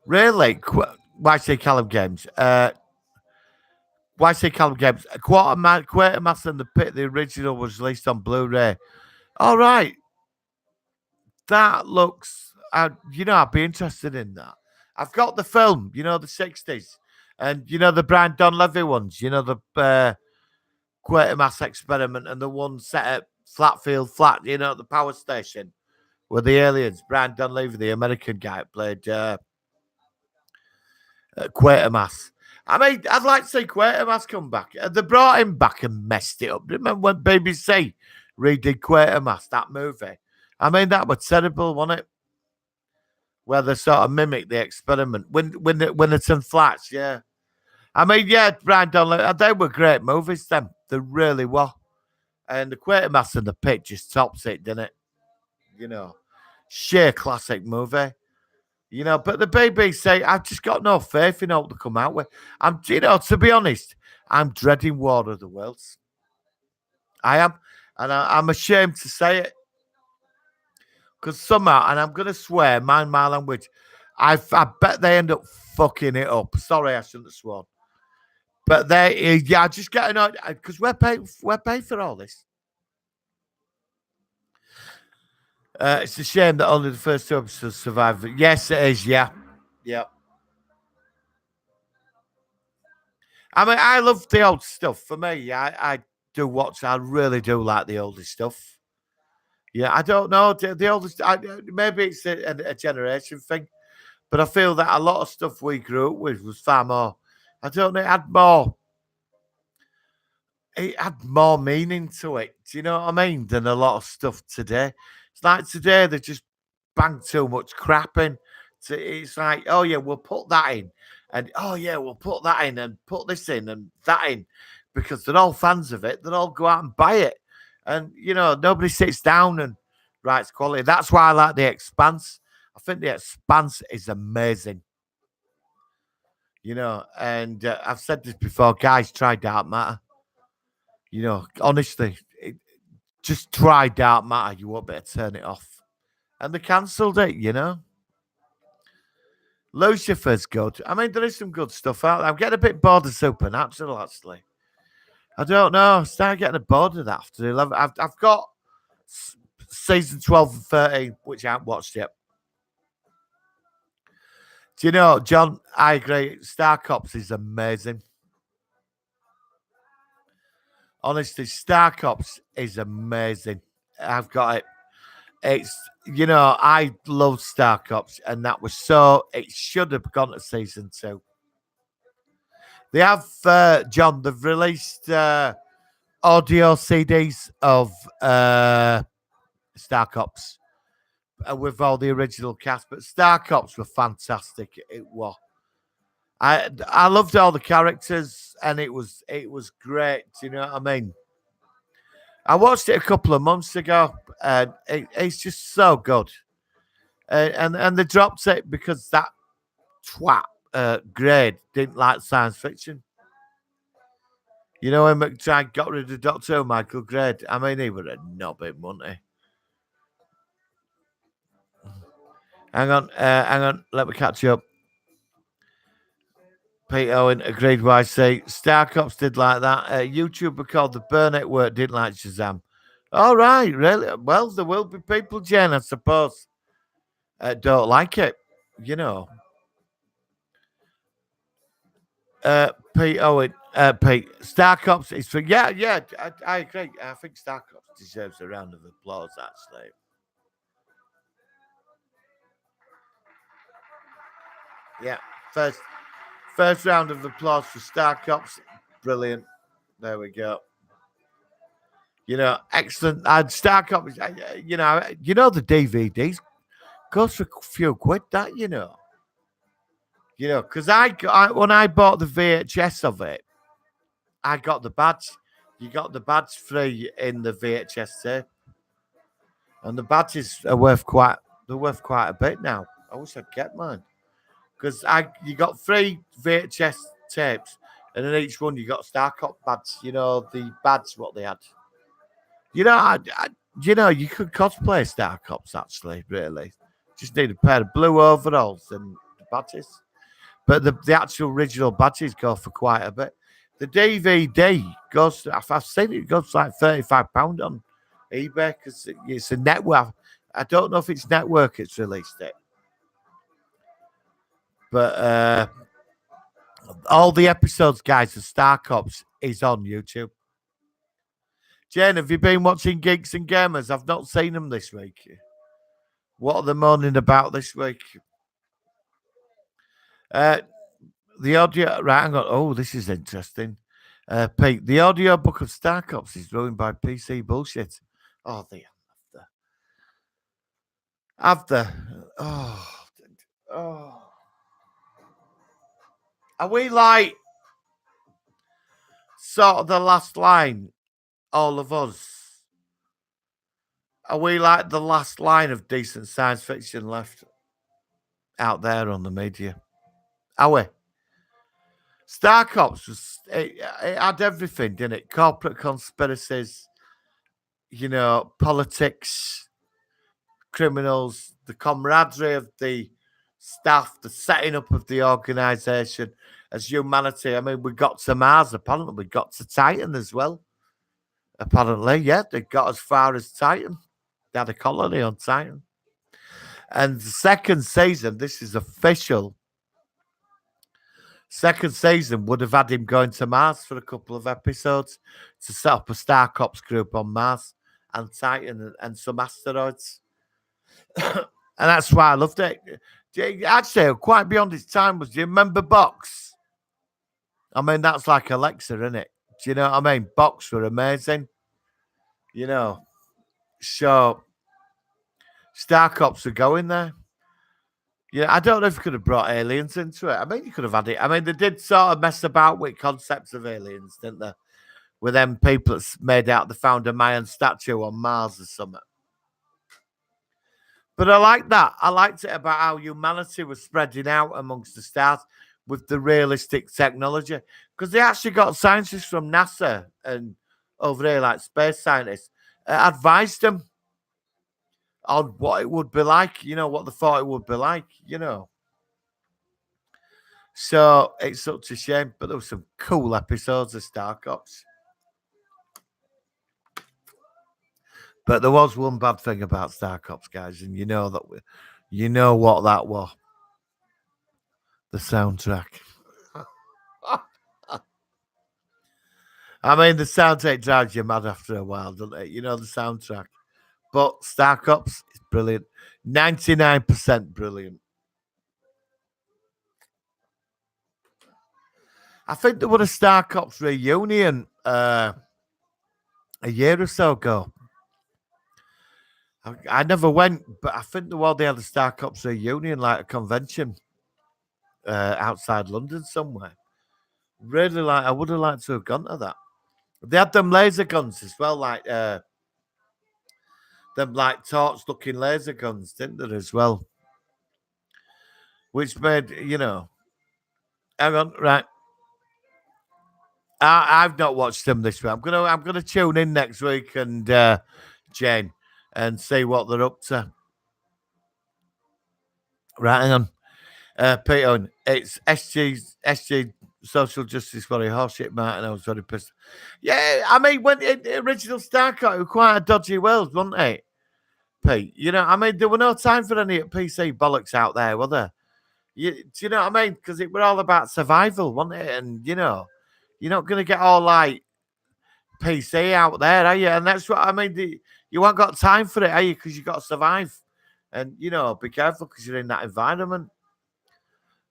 Really? Why say Callum Games? Why say Callum Games? Quatermass and the Pit, the original was released on Blu-ray. All right. That looks, I'd be interested in that. I've got the film, the 60s. And, the Brian Donlevy ones, the Quatermass experiment and the one set at Flatfield Flat, the power station with the aliens. Brian Donlevy, the American guy, played Quatermass. I mean, I'd like to see Quatermass come back. They brought him back and messed it up. Remember when BBC redid Quatermass, that movie? I mean, that was terrible, wasn't it? Where they sort of mimic the experiment. Winnerton Flats, yeah. I mean, yeah, Brian Donlevy, they were great movies, them. They really were. And the Quatermass and the Pit just tops it, didn't it? Sheer classic movie. But the BBC, I've just got no faith in what to come out with. To be honest, I'm dreading War of the Worlds. I am. And I'm ashamed to say it. Because somehow, and I'm going to swear, mind my language, I bet they end up fucking it up. Sorry, I shouldn't have sworn. But I just get annoyed because we're paying for all this. It's a shame that only the first 2 episodes survived. Yes, it is. Yeah. I mean, I love the old stuff. For me, I do watch. I really do like the older stuff. Yeah, I don't know the oldest. Maybe it's a generation thing, but I feel that a lot of stuff we grew up with was far more. I don't know. It had more. It had more meaning to it. Do you know what I mean? Than a lot of stuff today. It's like today they just bang too much crap in. It's like, oh yeah, we'll put that in, and oh yeah, we'll put that in, and put this in and that in, because they're all fans of it. They'll all go out and buy it, and nobody sits down and writes quality. That's why I like The Expanse. I think The Expanse is amazing. And I've said this before, guys. Try Dark Matter. Honestly, just try Dark Matter. You won't be able to turn it off. And they cancelled it. Lucifer's good. I mean, there is some good stuff out there. I'm getting a bit bored of Supernatural, actually. I don't know. I started getting bored of that after 11. I've got season 12 and 13, which I haven't watched yet. Do you know, John, I agree. Star Cops is amazing. Honestly, Star Cops is amazing. I've got it. I love Star Cops, and that was it should have gone to season 2. They have, John, they've released audio CDs of Star Cops with all the original cast, but Star Cops were fantastic. It was. I loved all the characters, and it was great. You know what I mean? I watched it a couple of months ago, and it's just so good. And they dropped it because that twat grade didn't like science fiction. You know when McTrag got rid of Doctor Who, Michael Grade? I mean, he was a knobbing, wasn't he? Hang on. Let me catch you up. Pete Owen agreed with say Star Cops did like that. A YouTuber called the Burn Network didn't like Shazam. All right, really? Well, there will be people, Jen, I suppose, don't like it. You know. Pete Owen, Pete, Star Cops is for, yeah, I agree. I think Star Cops deserves a round of applause, actually. Yeah, first first round of applause for Star Cops. Brilliant. There we go. You know, excellent. And Star Cops, the DVDs goes for a few quid. That because when I bought the VHS of it, I got the badge. You got the badge free in the VHS tape, and the badges are worth quite a bit now. I wish I'd kept mine because you got three VHS tapes, and in each one you got Star Cop badge. You know the badge what they had. You know, you could cosplay Star Cops actually. Really, just need a pair of blue overalls and badges. But the actual original badges go for quite a bit. The DVD goes. I've seen it goes like £35 on eBay because it's a network. I don't know if it's network it's released it, but all the episodes, guys, of Star Cops is on YouTube. Jane, have you been watching Geeks and Gamers? I've not seen them this week. What are they moaning about this week? Uh, the audio, right? Hang on. Oh, this is interesting. Pete, the audio book of Star Cops is ruined by PC bullshit. Oh, they have the. Oh. Are we like sort of the last line? All of us. Are we like the last line of decent science fiction left out there on the media? Are we? Star Cops it had everything, didn't it? Corporate conspiracies, politics, criminals, the camaraderie of the staff, the setting up of the organization as humanity. I mean, we got to Mars, apparently. We got to Titan as well. Apparently, yeah, they got as far as Titan. They had a colony on Titan. And the second season, this is official. Second season would have had him going to Mars for a couple of episodes to set up a Star Cops group on Mars and Titan and some asteroids. And that's why I loved it. Actually, quite beyond its time was, do you remember Box? I mean, that's like Alexa, isn't it? Do you know what I mean? Box were amazing. So Star Cops are going there. Yeah, I don't know if you could have brought aliens into it. I mean, you could have had it. I mean, they did sort of mess about with concepts of aliens, didn't they? With them people that's made out they found a Mayan statue on Mars or something. But I like that. I liked it about how humanity was spreading out amongst the stars with the realistic technology. Because they actually got scientists from NASA and over there, like space scientists, advised them on what it would be like, what they thought it would be like. So it's such a shame, but there were some cool episodes of Star Cops. But there was one bad thing about Star Cops, guys, and you know what that was. The soundtrack. I mean, the soundtrack drives you mad after a while, doesn't it? You know the soundtrack. But Star Cops is brilliant. 99% brilliant. I think there was a Star Cops reunion a year or so ago. I never went, but I think they had a Star Cops reunion, like a convention. outside London somewhere. Really like. I would have liked to have gone to that. They had them laser guns as well, like them like torch-looking laser guns, didn't they, as well? Which made hang on, right. I've not watched them this week. I'm gonna tune in next week and Jane and see what they're up to. Right, hang on. Peter, it's SG Social Justice Warrior horseshit, Martin. I was very pissed. Yeah, I mean, when the original Starcraft, it was quite a dodgy world, wasn't it, Pete? I mean, there were no time for any PC bollocks out there, were there? Do you know what I mean? Because it were all about survival, wasn't it? And you're not going to get all like PC out there, are you? And that's what I mean. You haven't got time for it, are you? Because you got to survive, and be careful because you're in that environment.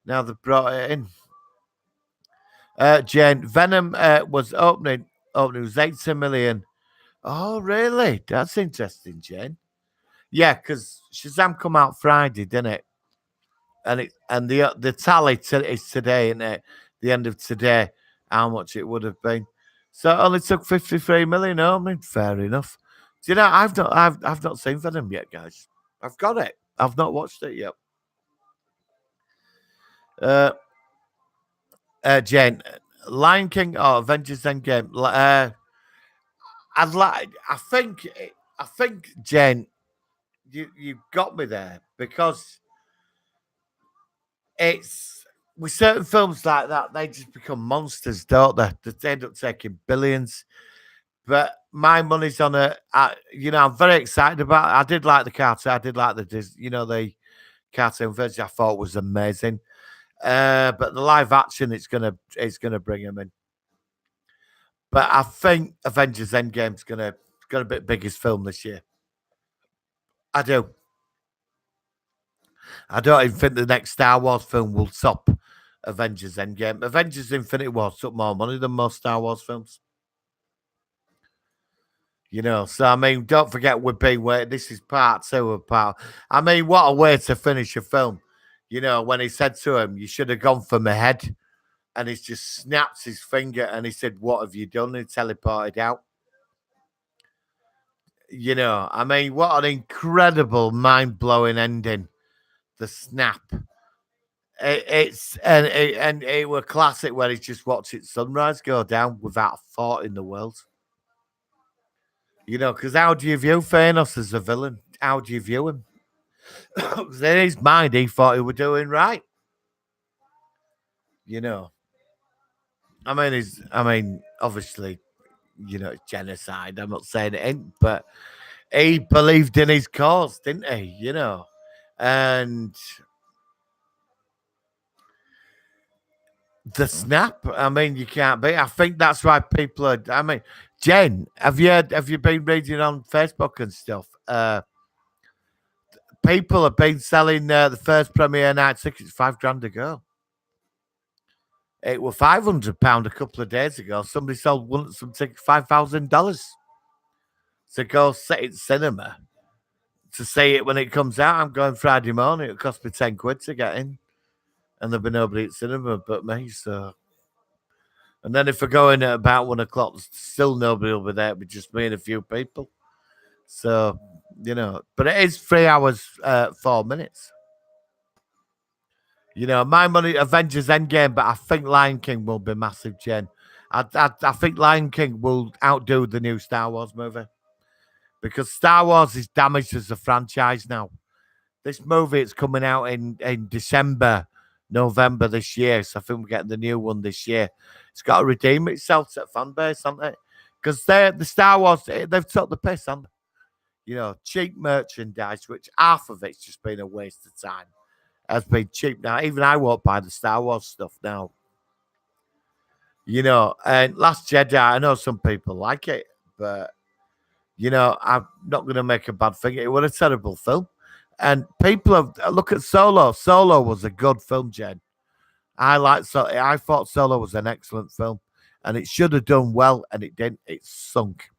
Now they've brought it in. Jane, Venom was opening was 80 million. Oh, really? That's interesting, Jane. Yeah, because Shazam come out Friday, didn't it? And the tally is today, isn't it? The end of today, how much it would have been. So it only took 53 million opening. Fair enough. Do you know I've not seen Venom yet, guys. I've got it. I've not watched it yet. Jane, Lion King or Avengers Endgame? I think, Jane, you got me there because it's with certain films like that, they just become monsters, don't they? They end up taking billions. But my money's on I'm very excited about it. I did like the cartoon. I did like the cartoon version. I thought was amazing. But the live action, it's gonna bring him in. But I think Avengers Endgame's gonna be the biggest film this year. I do. I don't even think the next Star Wars film will top Avengers Endgame. Avengers Infinity War took more money than most Star Wars films. So I mean, don't forget we're being waiting. This is part 2 of part. I mean, what a way to finish a film. When he said to him, "You should have gone for my head," and he just snaps his finger and he said, "What have you done?" And he teleported out. I mean, what an incredible, mind-blowing ending. The snap. It were classic where he just watched its sunrise go down without a thought in the world. Because how do you view Thanos as a villain? How do you view him? Because in his mind, he thought he was doing right. I mean, obviously, it's genocide. I'm not saying it ain't, but he believed in his cause, didn't he? And the snap. I mean, you can't be. I think that's why people are. I mean, Jen, have you been reading on Facebook and stuff? People have been selling the first premiere night tickets $5,000 a go. It was £500 a couple of days ago. Somebody sold some tickets $5,000 to go sit in cinema to see it when it comes out. I'm going Friday morning. It cost me £10 to get in, and there'll be nobody at cinema but me. So, and then if I go in at about 1 o'clock, still nobody will be there. It'll be just me and a few people. So, but it is 3 hours, 4 minutes. My money, Avengers Endgame, but I think Lion King will be massive, Jen. I think Lion King will outdo the new Star Wars movie because Star Wars is damaged as a franchise now. This movie, it's coming out in December, November this year, so I think we're getting the new one this year. It's got to redeem itself to fan base, haven't it? Because the Star Wars, they've took the piss, haven't they? Cheap merchandise, which half of it's just been a waste of time. Has been cheap now. Even I won't buy the Star Wars stuff now. And Last Jedi, I know some people like it, but I'm not going to make a bad thing. It was a terrible film. And people look at Solo. Solo was a good film, Jen. I thought Solo was an excellent film. And it should have done well, and it didn't. It sunk.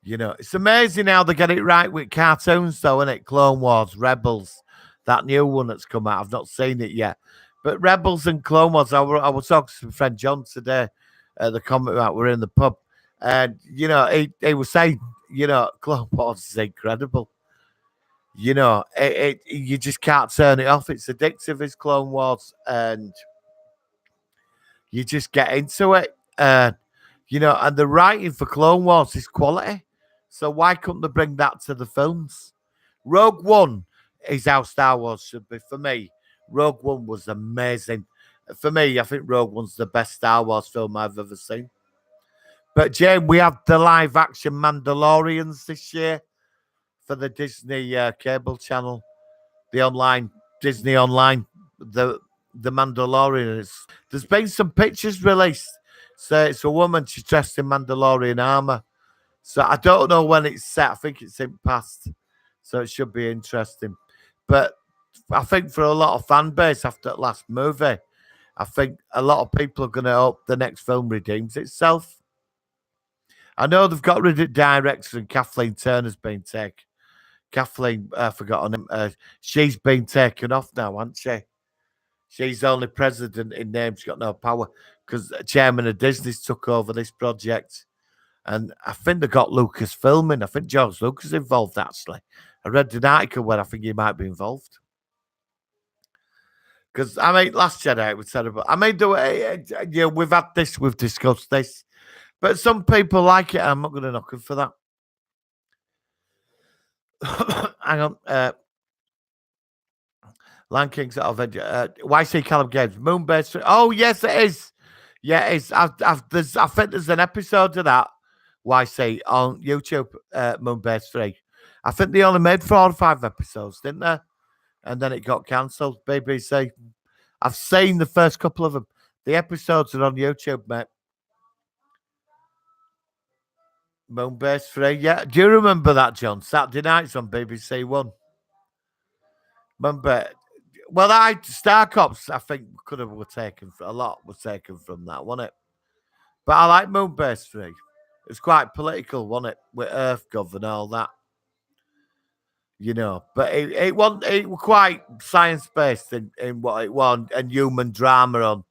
It's amazing how they get it right with cartoons, though, isn't it? Clone Wars, Rebels, That new one that's come out. I've not seen it yet. But Rebels and Clone Wars, I was talking to my friend John today at the comment about we're in the pub. And, he was saying, Clone Wars is incredible. You just can't turn it off. It's addictive as Clone Wars. And you just get into it. And the writing for Clone Wars is quality. So why couldn't they bring that to the films? Rogue One is how Star Wars should be. For me, Rogue One was amazing. For me, I think Rogue One's the best Star Wars film I've ever seen. But, Jane, we have the live-action Mandalorians this year for the Disney cable channel, the online, Disney Online, the Mandalorian. There's been some pictures released. So it's a woman, she's dressed in Mandalorian armor. So I don't know when it's set. I think it's in past. So it should be interesting. But I think for a lot of fan base after that last movie, I think a lot of people are going to hope the next film redeems itself. I know they've got rid of director and Kathleen Turner's been taken. Kathleen, I forgot her name. She's been taken off now, hasn't she? She's only president in name. She's got no power because chairman of Disney's took over this project. And I think they got Lucas filming. I think George Lucas is involved, actually. I read an article where I think he might be involved. Because, Last Jedi was terrible. We've had this, we've discussed this. But some people like it. I'm not going to knock them for that. Hang on. Land Kings of YC Callum Games. Moonbase. Oh, yes, it is. Yeah, it is. I think there's an episode of that YC on YouTube, Moonbase 3. I think they only made 4 or 5 episodes, didn't they? And then it got cancelled. BBC. I've seen the first couple of them. The episodes are on YouTube, mate. Moonbase 3. Yeah. Do you remember that, John? Saturday nights on BBC One. Remember? Well, Star Cops, I think, were taken from that, wasn't it? But I like Moonbase 3. It's quite political, wasn't it? With EarthGov and all that. But it was quite science-based in what it was, and human drama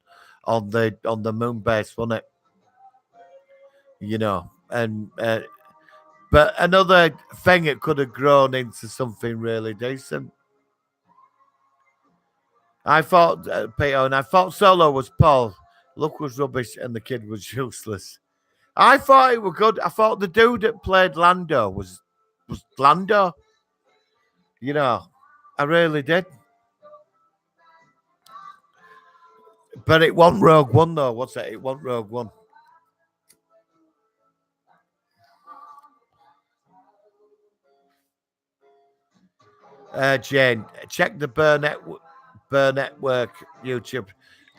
on the Moonbase, wasn't it? But another thing, it could have grown into something really decent. I thought, Peter, and I thought Solo was Paul. Luke was rubbish and the kid was useless. I thought it was good. I thought the dude that played Lando was Lando. I really did. But it wasn't Rogue One, though, was it? It wasn't Rogue One. Jane, check the Burr Network YouTube.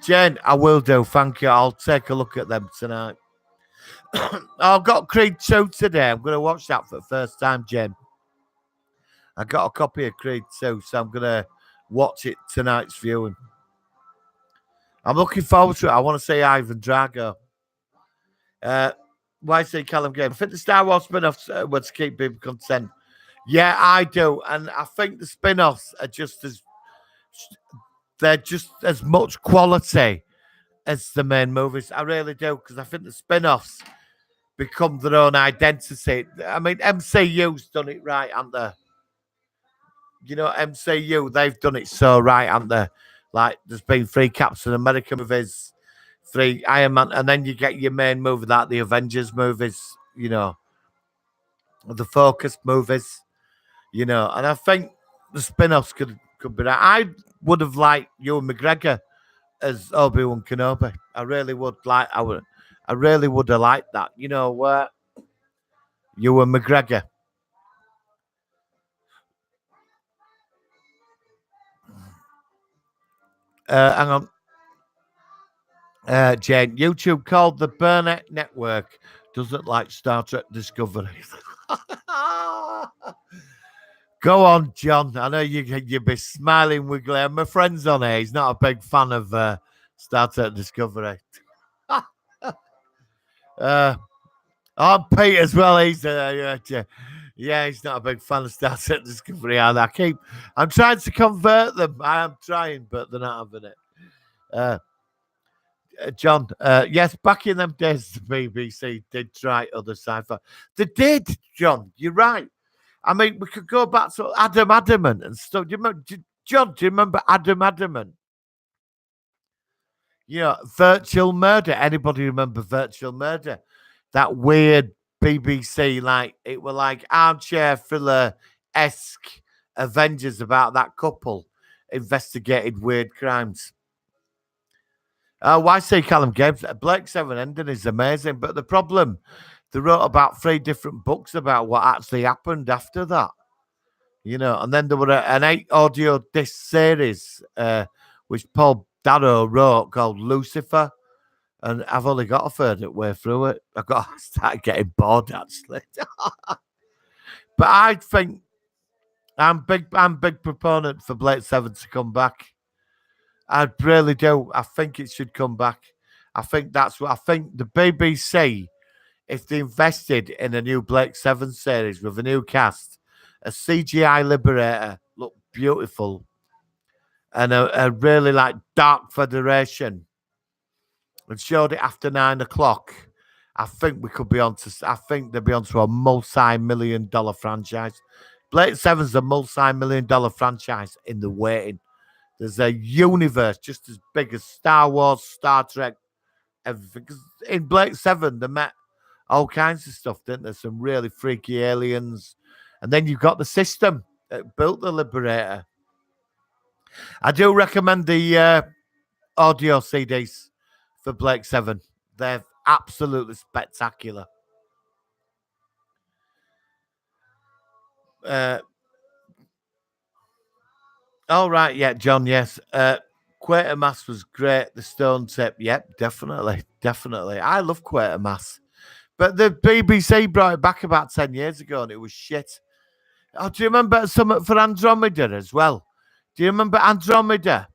Jane, I will do. Thank you. I'll take a look at them tonight. I've got Creed 2 today. I'm going to watch that for the first time, Jane. I got a copy of Creed 2, so I'm going to watch it tonight's viewing. I'm looking forward to it. I want to see Ivan Drago. YC Callum Game. I think the Star Wars spin-offs would keep people content. Yeah, I do. And I think the spin-offs are they're just as much quality as the main movies. I really do, because I think the spin-offs become their own identity. MCU's done it right, haven't they? MCU, they've done it so right, haven't they? Like, there's been 3 Captain America movies, 3 Iron Man, and then you get your main movie, like the Avengers movies, the Focus movies, and I think the spin-offs could be right. I would have liked Ewan McGregor as Obi-Wan Kenobi. I really would have liked that. Ewan McGregor. Hang on. Jane, YouTube called the Burnett Network doesn't like Star Trek Discovery. Go on, John. I know you'd be smiling wiggly. My friend's on here. He's not a big fan of Star Trek Discovery. Pete as well. He's Yeah, he's not a big fan of Star Trek Discovery either. I'm trying to convert them. I am trying, but they're not having it. Uh, John, yes, back in them days, the BBC did try other sci-fi. They did, John. You're right. I mean, we could go back to Adam Adamant and stuff. Do you remember, John? Do you remember Adam Adamant? Virtual Murder. Anybody remember Virtual Murder? That weird BBC, like it were like armchair thriller esque Avengers about that couple investigated weird crimes. Why say Callum Gibbs? Blake Seven Ending is amazing, but the problem, they wrote about 3 different books about what actually happened after that. And then there were an 8 audio disc series, which Paul Darrow wrote called Lucifer. And I've only got a third of the way through it. I've got to start getting bored actually. But I think I'm big proponent for Blake Seven to come back. I really do. I think it should come back. I think the BBC, if they invested in a new Blake Seven series with a new cast, a CGI Liberator looked beautiful, and a really like Dark Federation, and showed it after 9 o'clock, I think we could be on to. I think they'll be onto a multi-million-dollar franchise. Blade Seven's a multi-million-dollar franchise in the waiting. There's a universe just as big as Star Wars, Star Trek, everything. 'Cause in Blade Seven, they met all kinds of stuff, didn't there? Some really freaky aliens, and then you've got the system that built the Liberator. I do recommend the audio CDs for Blake Seven. They're absolutely spectacular. All right, yeah, John, yes. Quatermass was great. The Stone Tip, yep, definitely. I love Quatermass. But the BBC brought it back about 10 years ago and it was shit. Oh, do you remember something for Andromeda as well? Do you remember Andromeda?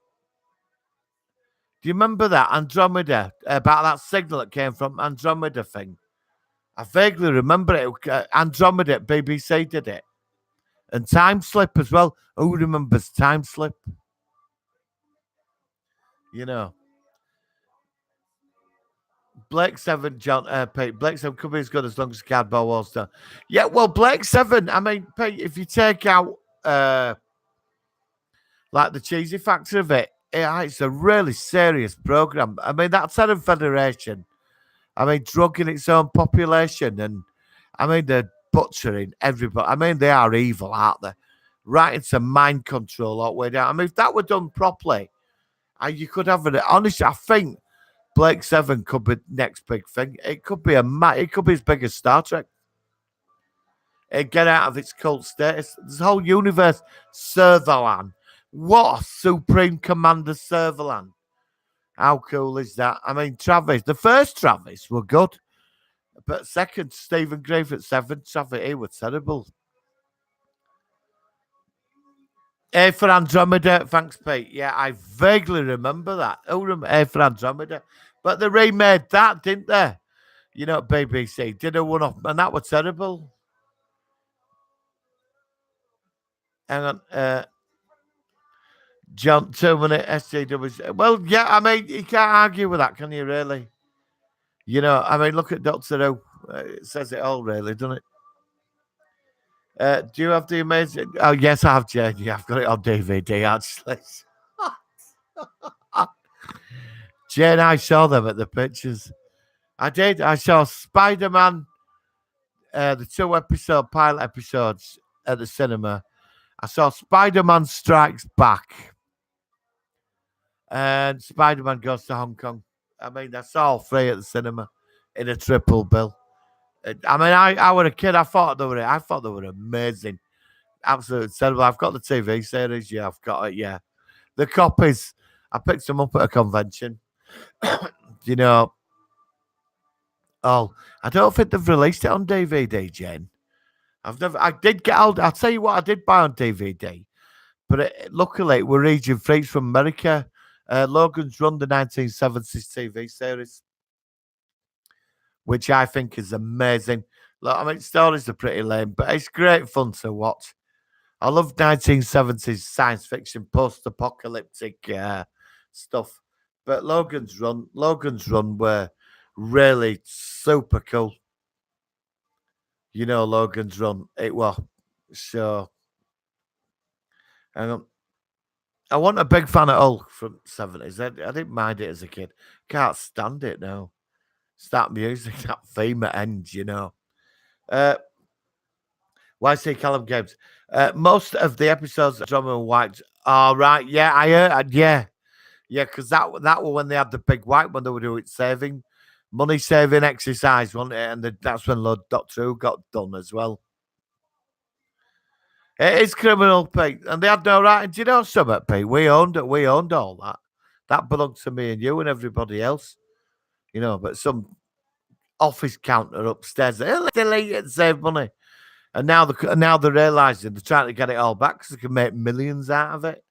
Do you remember that Andromeda about that signal that came from Andromeda thing? I vaguely remember it. Andromeda at BBC did it, and Time Slip as well. Who remembers Time Slip? Blake Seven, John, Pete. Blake Seven could be as good as long as Cardboard Wall's done. Yeah, well, Blake Seven. I mean, Pete, if you take out like the cheesy factor of it, it's a really serious program. I mean, that Seven Federation. I mean, drugging its own population, and I mean, they're butchering everybody. I mean, they are evil, aren't they? Right into mind control all the way down. I mean, if that were done properly, you could have it. Honestly, I think Blake Seven could be next big thing. It could be it could be as big as Star Trek. It'd get out of its cult status. This whole universe, Servalan. What a Supreme Commander Servalan. How cool is that? I mean, Travis, the first Travis were good, but second, Stephen Grave at 7, Travis, he was terrible. A for Andromeda, thanks, Pete. Yeah, I vaguely remember that. A for Andromeda. But they remade that, didn't they? BBC did a one off, and that was terrible. Hang on. John, 2-minute SJW. Well, yeah, I mean, you can't argue with that, can you, really? I mean, look at Doctor Who. It says it all, really, doesn't it? Do you have the amazing? Oh, yes, I have, Jane. Yeah, I've got it on DVD, actually. Jane, I saw them at the pictures. I did. I saw Spider-Man, the 2-episode pilot episodes at the cinema. I saw Spider-Man Strikes Back. And Spider-Man Goes to Hong Kong. I mean, that's all 3 at the cinema in a triple bill. I mean, I was a kid. I thought they were amazing, absolutely terrible. I've got the TV series. Yeah, I've got it. Yeah, the copies. I picked them up at a convention. Oh, I don't think they've released it on DVD, Jane. I did get out. I'll tell you what I did buy on DVD, but luckily we're region free from America. Logan's Run, the 1970s TV series, which I think is amazing. Look, I mean, stories are pretty lame, but it's great fun to watch. I love 1970s science fiction, post-apocalyptic stuff. But Logan's Run were really super cool. You know, Logan's Run, it was. So, um, I wasn't a big fan at all from 70s. I didn't mind it as a kid. Can't stand it now. It's that music, that theme at end, you know. Uh, YC Callum Games. Most of the episodes of Drummer and White. All right, yeah, I heard, yeah. Yeah, because that was when they had the big white when they were doing money saving exercise, wasn't it? And that's when Lord Doctor Who got done as well. It is criminal, Pete, and they had no right. Do you know something, Pete? We owned it. We owned all that. That belonged to me and you and everybody else. You know, but some office counter upstairs, they'll delete it and save money. And now they're realising they're trying to get it all back because they can make millions out of it.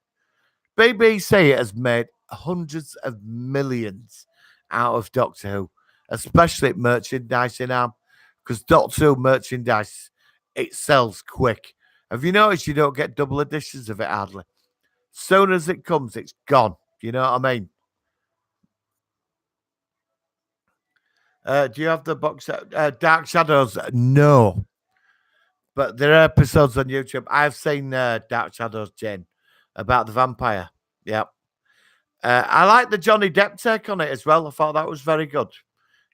BBC has made hundreds of millions out of Doctor Who, especially merchandising arm, because Doctor Who merchandise, it sells quick. Have you noticed you don't get double editions of it hardly? Soon as it comes, it's gone. You know what I mean? Do you have the box set? Dark Shadows? No. But there are episodes on YouTube. I've seen Dark Shadows, Jane, about the vampire. Yep. I like the Johnny Depp take on it as well. I thought that was very good.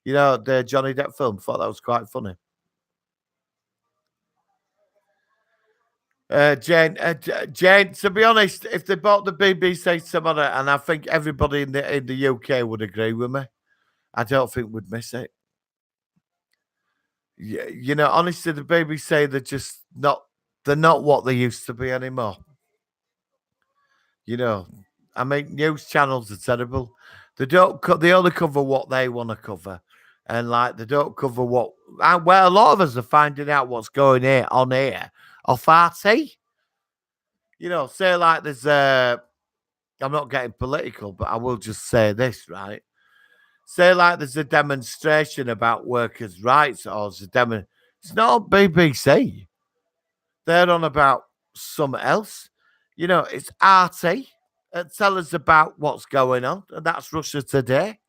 You know, the Johnny Depp film. Thought that was quite funny. Jane. To be honest, if they bought the BBC tomorrow, and I think everybody in the UK would agree with me, I don't think we'd miss it. You know, honestly, the BBC they're just not. They're not what they used to be anymore. You know, I mean, news channels are terrible. They don't. They only cover what they want to cover, and like they don't cover what. Well, a lot of us are finding out what's going on here off RT. You know, say like there's I'm not getting political, but I will just say this, right? Say like there's a demonstration about workers' rights, or there's a demo. It's not on BBC. They're on about something else. You know, it's RT. Tell us about what's going on, and that's Russia Today.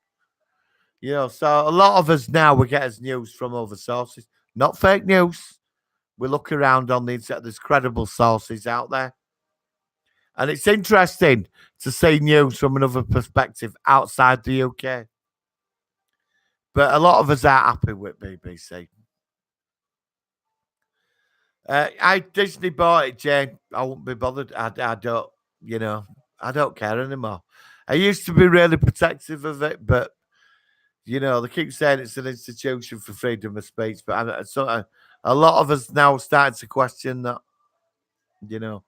You know, so a lot of us now we get as news from other sources, not fake news. We look around on the internet. There's credible sources out there, and it's interesting to see news from another perspective outside the UK. But a lot of us are happy with BBC. I Disney bought it, Jane. I won't be bothered. I don't, you know, I don't care anymore. I used to be really protective of it, but you know, they keep saying it's an institution for freedom of speech, but a lot of us now starting to question that. You know,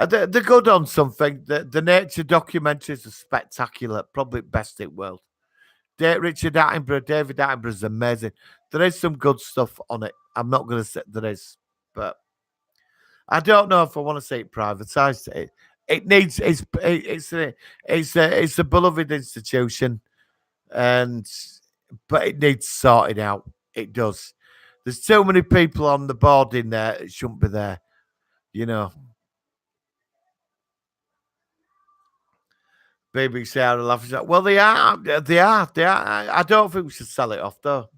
they're good on something. The nature documentaries are spectacular, probably best in the world. David Attenborough is amazing. There is some good stuff on it. I'm not going to say there is, but I don't know if I want to see it privatized. It needs it's a beloved institution, and but it needs sorting out. It does. There's too many people on the board in there. It shouldn't be there. You know, BBC are laughing at. Well, they are. They are. They are. I don't think we should sell it off though.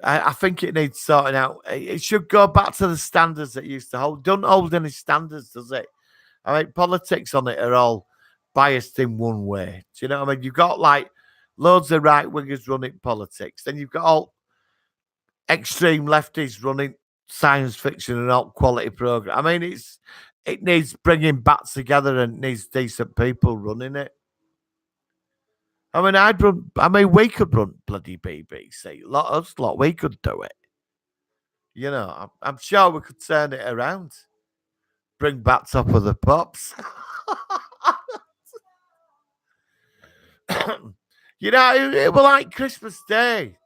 I think it needs sorting out. It should go back to the standards that it used to hold. Don't hold any standards, does it? I mean, politics on it are all biased in one way. Do you know what I mean? You've got like loads of right wingers running politics, then you've got all extreme lefties running science fiction and alt quality program. I mean, it needs bringing back together and needs decent people running it. I mean, we could run bloody BBC. We could do it. You know, I'm sure we could turn it around. Bring back Top of the Pops. You know, it was like Christmas Day.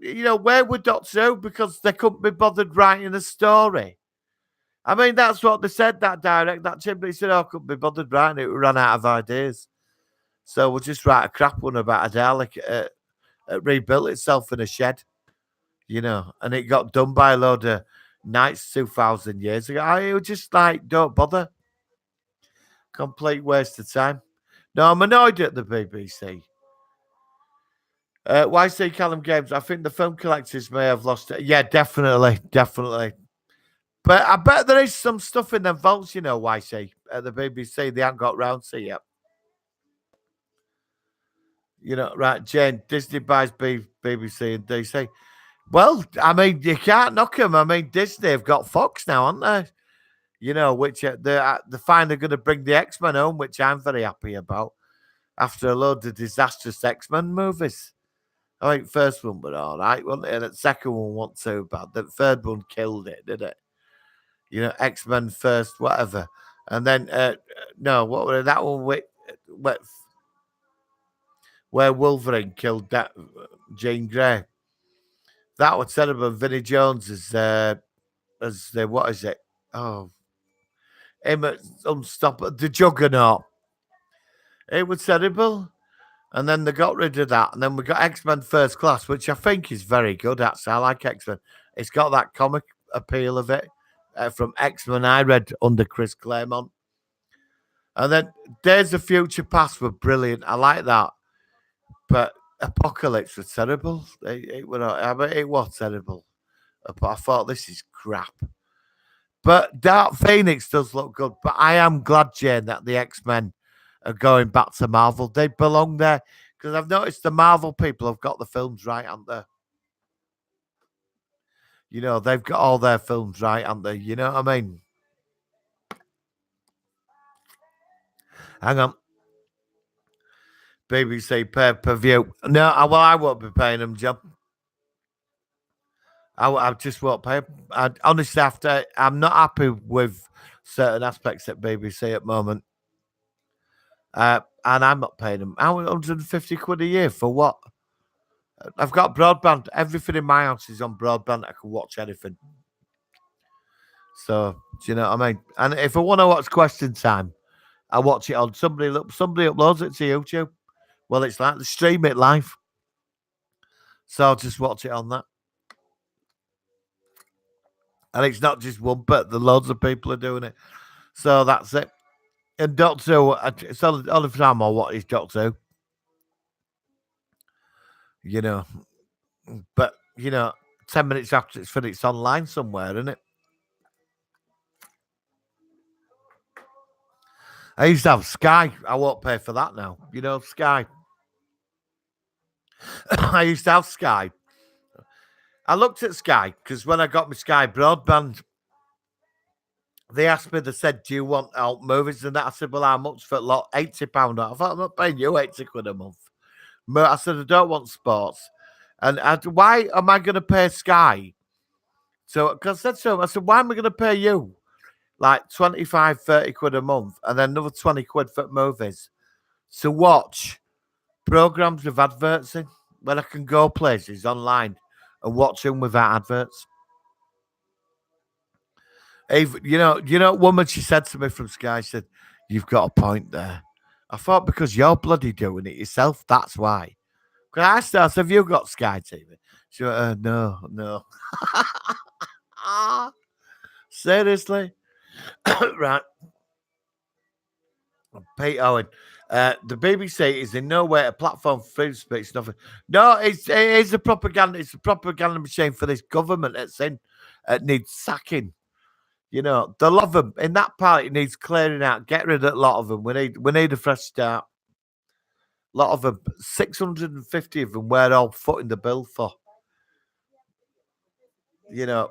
You know, where were Doctor Who? Because they couldn't be bothered writing a story. I mean, that's what they said, that chimney said, I couldn't be bothered writing it. We ran out of ideas. So we'll just write a crap one about a Dalek that rebuilt itself in a shed. and it got done by a load of knights 2,000 years ago. I was just like, don't bother. Complete waste of time. No, I'm annoyed at the BBC. YC Callum Games, I think the film collectors may have lost it. Yeah, definitely. But I bet there is some stuff in them vaults, YC, at the BBC. They haven't got round to yet. Right, Jane, Disney buys BBC and DC. Well, I mean, you can't knock them. I mean, Disney have got Fox now, aren't they? Which they're finally going to bring the X-Men home, which I'm very happy about after a load of disastrous X-Men movies. I think first one was all right, wasn't it? And the second one wasn't too bad. The third one killed it, did it? X-Men first, whatever. And then, no, what was that one where Wolverine killed that Jean Grey? That was terrible. Vinnie Jones as the, what is it? Oh, him Unstoppable, the Juggernaut. It was terrible. And then they got rid of that. And then we got X-Men First Class, which I think is very good, actually. I like X-Men. It's got that comic appeal of it from X-Men I read under Chris Claremont. And then Days of Future Past were brilliant. I like that. But Apocalypse was terrible. It was terrible. I thought, this is crap. But Dark Phoenix does look good. But I am glad, Jane, that the X-Men are going back to Marvel. They belong there. Because I've noticed the Marvel people have got the films right, haven't they? They've got all their films right, haven't they? You know what I mean? Hang on. BBC per view. No, I won't be paying them, John. I just won't pay. Honestly, I'm not happy with certain aspects at BBC at the moment. And I'm not paying them. 150 quid a year for what? I've got broadband. Everything in my house is on broadband. I can watch anything. So, do you know what I mean? And if I want to watch Question Time, I watch it on somebody uploads it to YouTube. Well, it's like they stream it live. So I'll just watch it on that. And it's not just one, but the loads of people are doing it. So that's it. And Doctor Who, it's all the time I watch is Doctor Who. But, 10 minutes after it's finished, it's online somewhere, isn't it? I used to have Sky. I won't pay for that now. Sky. I used to have Sky. I looked at Sky because when I got my Sky broadband, they asked me, they said, do you want alt movies and that? I said, well, how much for a lot? £80. I thought, I'm not paying you 80 quid a month. I said, I don't want sports. And why am I going to pay Sky? So, because I said, why am I going to pay you like 25, 30 quid a month and then another 20 quid for movies to watch programs with adverts in when I can go places online and watch them without adverts? What woman she said to me from Sky, said, you've got a point there. I thought, because you're bloody doing it yourself, that's why. Because I asked her, I said, have you got Sky TV? She went, no. Seriously? Right. Pete Owen. The BBC is in no way a platform for freedom of speech. Nothing. No, it is a propaganda. It's a propaganda machine for this government that's in. It needs sacking. The lot of them in that party needs clearing out. Get rid of a lot of them. We need a fresh start. A lot of them, 650 of them, we're all footing the bill for.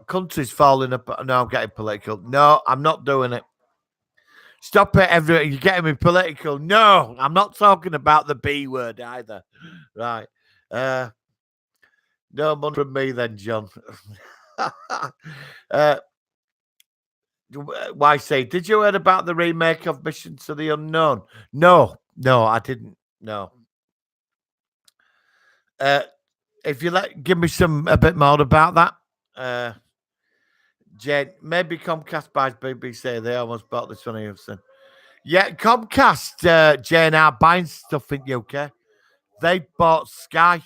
Countries falling apart. No, I'm getting political. No, I'm not doing it. Stop it, everyone. You're getting me political. No, I'm not talking about the B word either. Right. No money from me then, John. Why say, did you hear about the remake of Mission to the Unknown? No, I didn't. No. If you give me a bit more about that. Jane, maybe Comcast buys BBC. They almost bought this one of you. Yeah, Comcast, Jane, are buying stuff in UK. They bought Sky,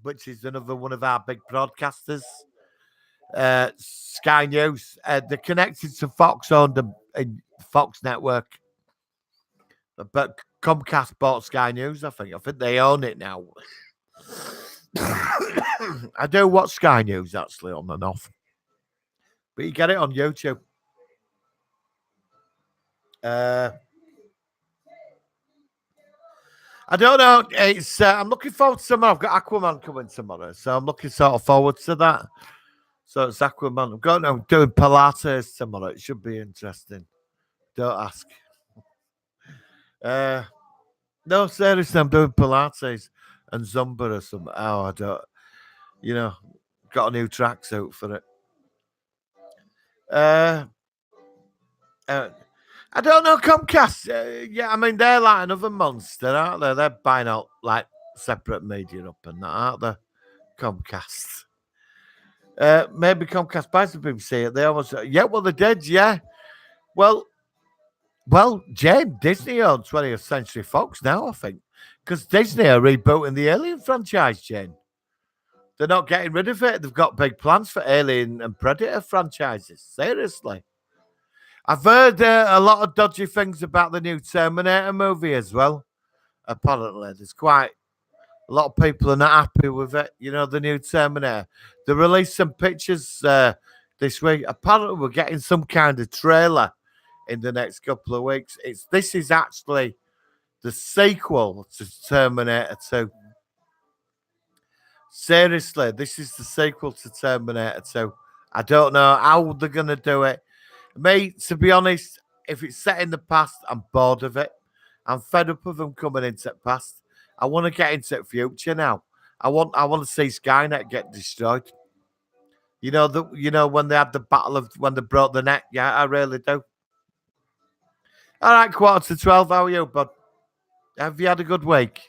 which is another one of our big broadcasters. Sky News. They're connected to Fox owned Fox Network, but Comcast bought Sky News. I think they own it now. I do watch Sky News actually on and off, but you get it on YouTube. I don't know. It's I'm looking forward to tomorrow. I've got Aquaman coming tomorrow, so I'm looking sort of forward to that. So it's Aquaman. I'm doing Pilates tomorrow. It should be interesting. Don't ask. No, seriously, I'm doing Pilates and Zumba or something. Oh, I don't. Got a new tracksuit for it. I don't know, Comcast. Yeah, I mean, they're like another monster, aren't they? They're buying out like separate media up and that, aren't they? Comcast. Maybe Comcast buys the BBC. They almost, well, they did, yeah. Well, James, Disney owns 20th Century Fox now, I think, because Disney are rebooting the Alien franchise, Jane. They're not getting rid of it. They've got big plans for Alien and Predator franchises. Seriously. I've heard a lot of dodgy things about the new Terminator movie as well. Apparently, there's quite a lot of people are not happy with it. The new Terminator. They released some pictures this week. Apparently, we're getting some kind of trailer in the next couple of weeks. This is actually the sequel to Terminator 2. Seriously, this is the sequel to Terminator 2. I don't know how they're going to do it. Me, to be honest, if it's set in the past, I'm bored of it. I'm fed up of them coming into the past. I want to get into the future now. I want to see Skynet get destroyed. When they had the battle of when they broke the net. Yeah, I really do. All right, 11:45. How are you, bud? Have you had a good week?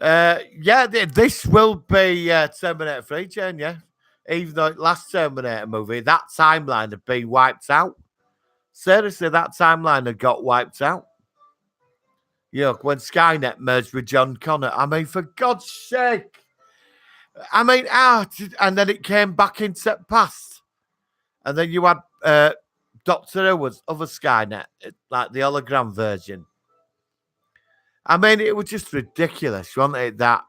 This will be Terminator 3, Jane, yeah. Even though last Terminator movie, that timeline had been wiped out. Seriously, that timeline had got wiped out. When Skynet merged with John Connor. I mean, for God's sake. I mean, and then it came back into the past. And then you had Doctor Who was other Skynet, like the hologram version. I mean, it was just ridiculous, wasn't it? That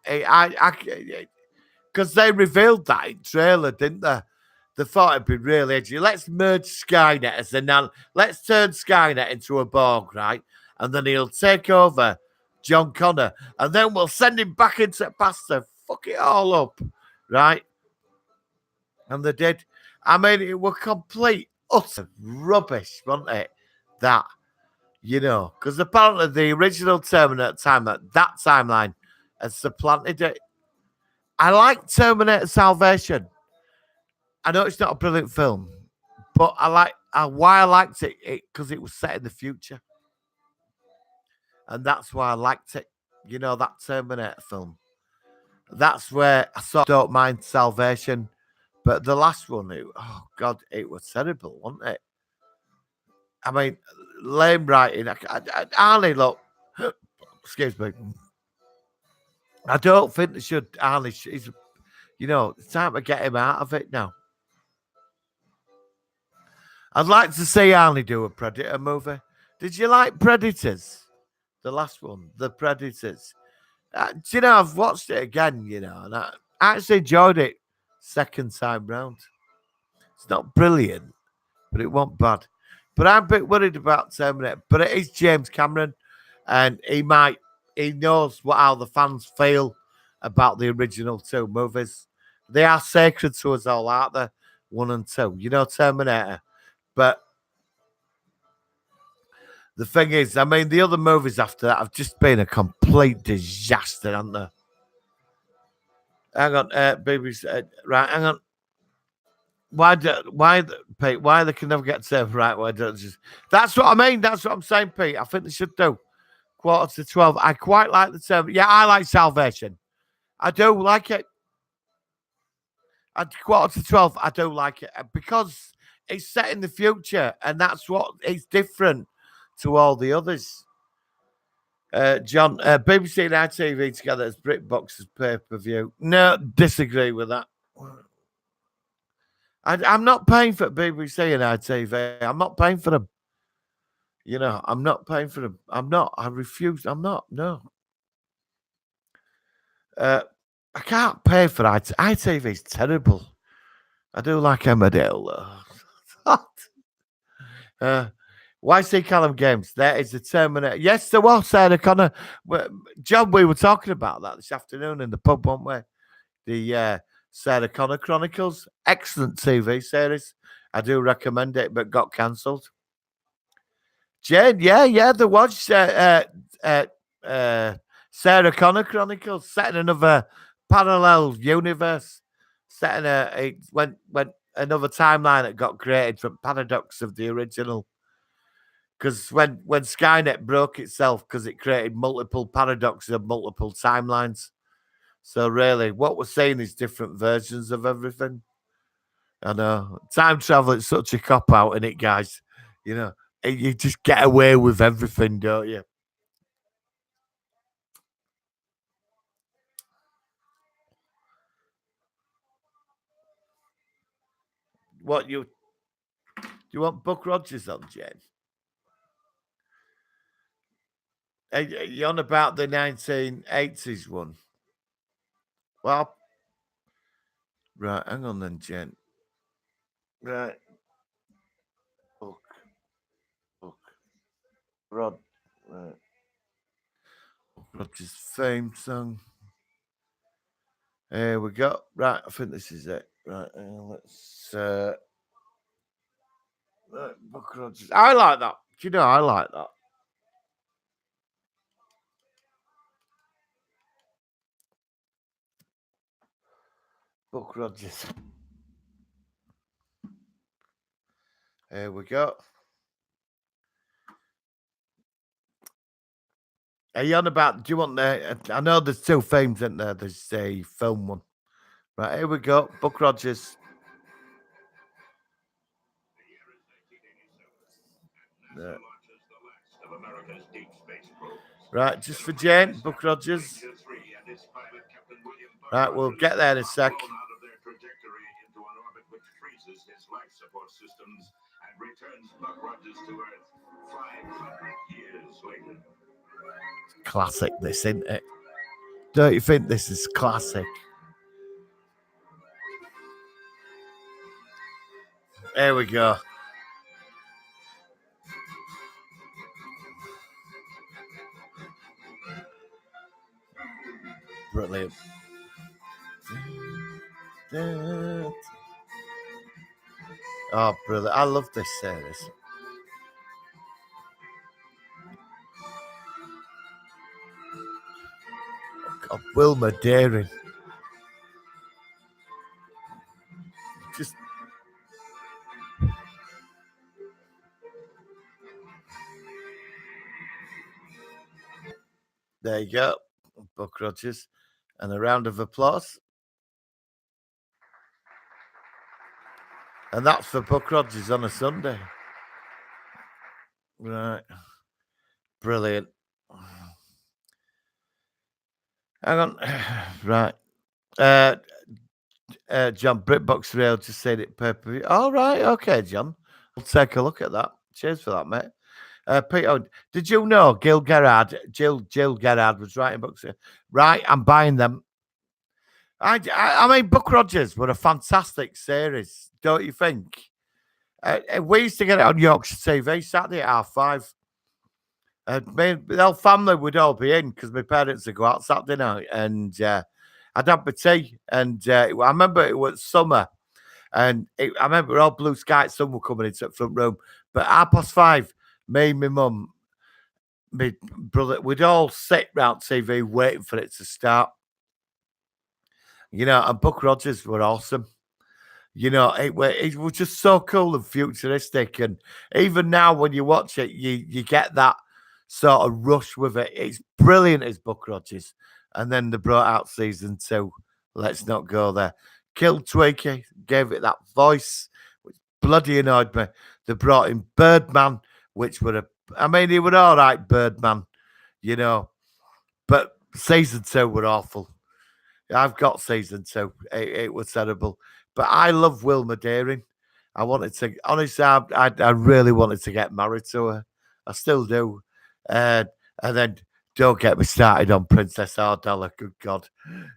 because they revealed that in trailer, didn't they? They thought it'd be really edgy. Let's merge Skynet as let's turn Skynet into a Borg, right? And then he'll take over John Connor, and then we'll send him back into the past to fuck it all up, right? And they did. I mean, it was complete utter rubbish, wasn't it? That. Because apparently the original Terminator that timeline has supplanted it. I like Terminator Salvation. I know it's not a brilliant film, but why I liked it because it was set in the future. And that's why I liked it. That Terminator film. That's where I sort of don't mind Salvation. But the last one, it was terrible, wasn't it? I mean, lame writing. Arnie, look, excuse me. I don't think they should. Arnie, it's time to get him out of it now. I'd like to see Arnie do a Predator movie. Did you like Predators? The last one, The Predators. I've watched it again, and I actually enjoyed it second time round. It's not brilliant, but it wasn't bad. But I'm a bit worried about Terminator. But it is James Cameron, and he knows how the fans feel about the original two movies. They are sacred to us all, aren't they? 1 and 2. Terminator. But the thing is, I mean, the other movies after that have just been a complete disaster, haven't they? Hang on, BBC. Right, hang on. Why they can never get to right? Why don't just? That's what I mean. That's what I'm saying, Pete. I think they should do 11:45. I quite like the term. Yeah, I like Salvation. I do like it. At 11:45, I do like it because it's set in the future, and that's what it's different to all the others. John, BBC and ITV together as BritBox's pay-per-view. No, disagree with that. I'm not paying for BBC and ITV. I'm not paying for them. You know, I'm not paying for them. I'm not. I refuse. I'm not. No. I can't pay for ITV. Is terrible. I do like Emmerdale though. YC Callum Games. There is the Terminator. Yes, there was Sarah Connor. John, we were talking about that this afternoon in the pub, weren't we? The Sarah Connor Chronicles. Excellent TV series. I do recommend it, but got cancelled. Jane, yeah, there was Sarah Connor Chronicles set in another parallel universe. Set in when another timeline that got created from paradox of the original. Because when Skynet broke itself, because it created multiple paradoxes of multiple timelines. So really, what we're seeing is different versions of everything. I know. Time travel is such a cop out, isn't it, guys? You know, you just get away with everything, don't you? What you want Buck Rogers on, Jen? Are you on about the 1980s one? Well, right, hang on then, Jen. Right. Buck. Rod. Right. Buck Rogers theme song. Here we go. Right, I think this is it. Right, let's. Right, Buck Rogers. I like that. Do you know I like that? Buck Rogers. Here we go. Are you on about? Do you want the? I know there's two films, isn't there? There's a film one. Right, here we go. Buck Rogers. Right, just for Jane, Buck Rogers. Right, we'll get there in a sec. Classic, this, isn't it? Don't you think this is classic? There we go. Brilliant. Oh, brother, I love this series. God, Wilma Daring. Just there you go, Buck Rogers, and a round of applause. And that's for Buck Rogers on a Sunday. Right. Brilliant. Hang on. Right. John, BritBox Rail just said it pay-per-view. All right. Okay, John. We'll take a look at that. Cheers for that, mate. Peter, did you know Jill Gerard was writing books? Right, I'm buying them. I mean, Buck Rogers were a fantastic series, don't you think? We used to get it on Yorkshire TV Saturday at 5:30. The whole family would all be in because my parents would go out Saturday night, and I'd have my tea. And I remember it was summer, and I remember all blue sky. Sun were coming into the front room, but 5:30, me, my mum, my brother, we'd all sit round TV waiting for it to start. You know, and Buck Rogers were awesome. You know, it was just so cool and futuristic. And even now, when you watch it, you get that sort of rush with it. It's brilliant as Buck Rogers. And then they brought out season 2. Let's not go there. Killed Tweaky, gave it that voice, which bloody annoyed me. They brought in Birdman, which were he were all right, Birdman. you know. But season 2 were awful. I've got season 2. It was terrible. But I love Wilma Deering. I wanted to, honestly, I really wanted to get married to her. I still do. Uh, and then don't get me started on Princess Ardella. Good God,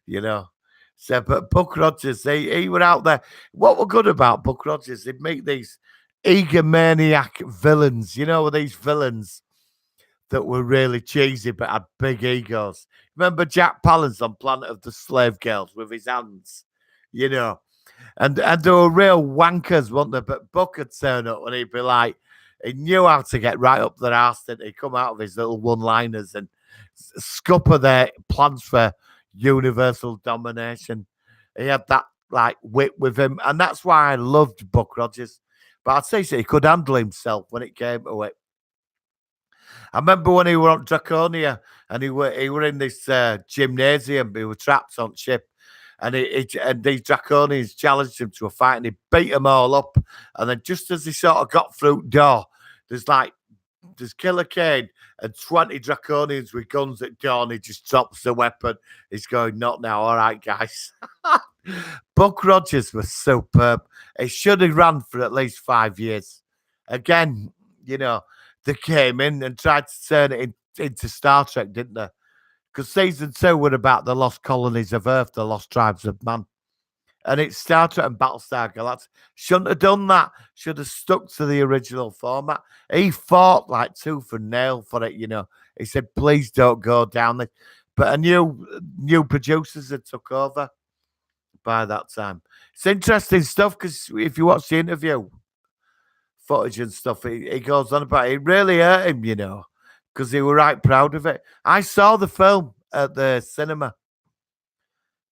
you know. So, but Buck Rogers, he were out there. What were good about Buck Rogers? He'd make these egomaniac villains, these villains that were really cheesy but had big egos. Remember Jack Palance on Planet of the Slave Girls with his hands, you know? And they were real wankers, weren't they? But Buck would turn up and he'd be like, he knew how to get right up their arse, didn't he? Come out of his little one-liners and scupper their plans for universal domination. He had that like wit with him, and that's why I loved Buck Rogers. But I'd say so he could handle himself when it came to it. I remember when he were on Draconia and he were in this gymnasium. He were trapped on ship, and and these Draconians challenged him to a fight, and he beat them all up. And then just as he sort of got through the door, there's Killer Kane and 20 Draconians with guns at dawn. He just drops the weapon. He's going, not now. All right, guys. Buck Rogers was superb. He should have run for at least 5 years. Again, they came in and tried to turn it into Star Trek, didn't they? Because season 2 were about the lost colonies of Earth, the lost tribes of man. And it's Star Trek and Battlestar Galactica. Shouldn't have done that. Should have stuck to the original format. He fought like tooth and nail for it, He said, please don't go down this. But a new producers had took over by that time. It's interesting stuff because if you watch the interview footage and stuff, he goes on about it. It really hurt him, because he were right proud of it. I saw the film at the cinema.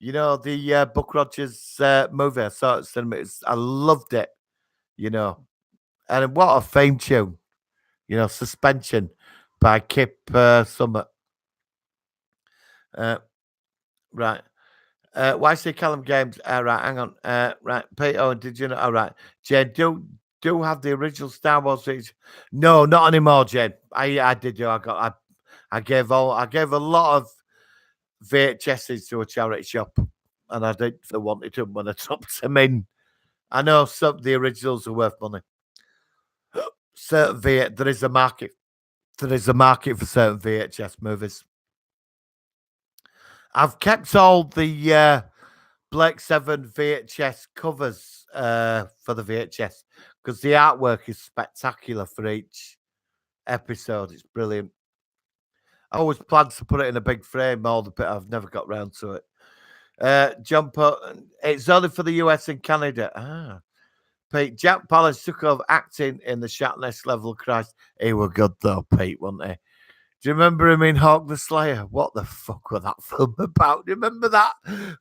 The Buck Rogers movie. I saw it at cinema. I loved it, And what a theme tune, Suspension by Kip Summit. Right. Why say Callum Games? Right, hang on. Right, Peter, did you know? All right. Jane, do have the original Star Wars series? No, not anymore, Jane. I did do. I gave a lot of VHSs to a charity shop, and I did they wanted them when I dropped them in. I know some of the originals are worth money. Certain there is a market. There is a market for certain VHS movies. I've kept all the Blake 7 VHS covers for the VHS because the artwork is spectacular for each episode. It's brilliant. I always planned to put it in a big frame, all the bit. I've never got round to it. Jumper, it's only for the US and Canada. Pete, Jack Palance took over acting in the Shatness Level Christ. He were good though, Pete, wasn't he? Do you remember him in Hawk the Slayer? What the fuck was that film about? Do you remember that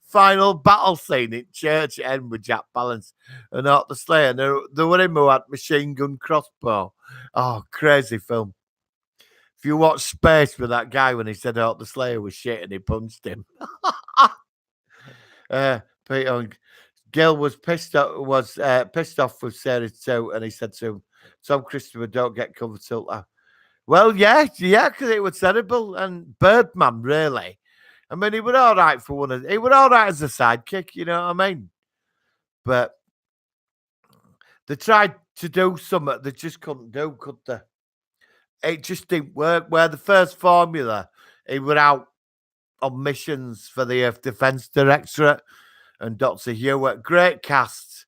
final battle scene in Church End with Jack Palance and Hawk the Slayer? There were him who had machine gun crossbow. Oh, crazy film. If you watch Space with that guy when he said Hawk the Slayer was shit and he punched him. Peter Gil was pissed off with Sarah too, and he said to him, Tom Christopher, don't get covered till well, yeah, because it was terrible. And Birdman, really. I mean, he was all right for one of he was all right as a sidekick, you know what I mean? But they tried to do something they just couldn't do, could they? It just didn't work. Where the first formula, he was out on missions for the Earth Defense Directorate and Dr. Hewitt. Great cast.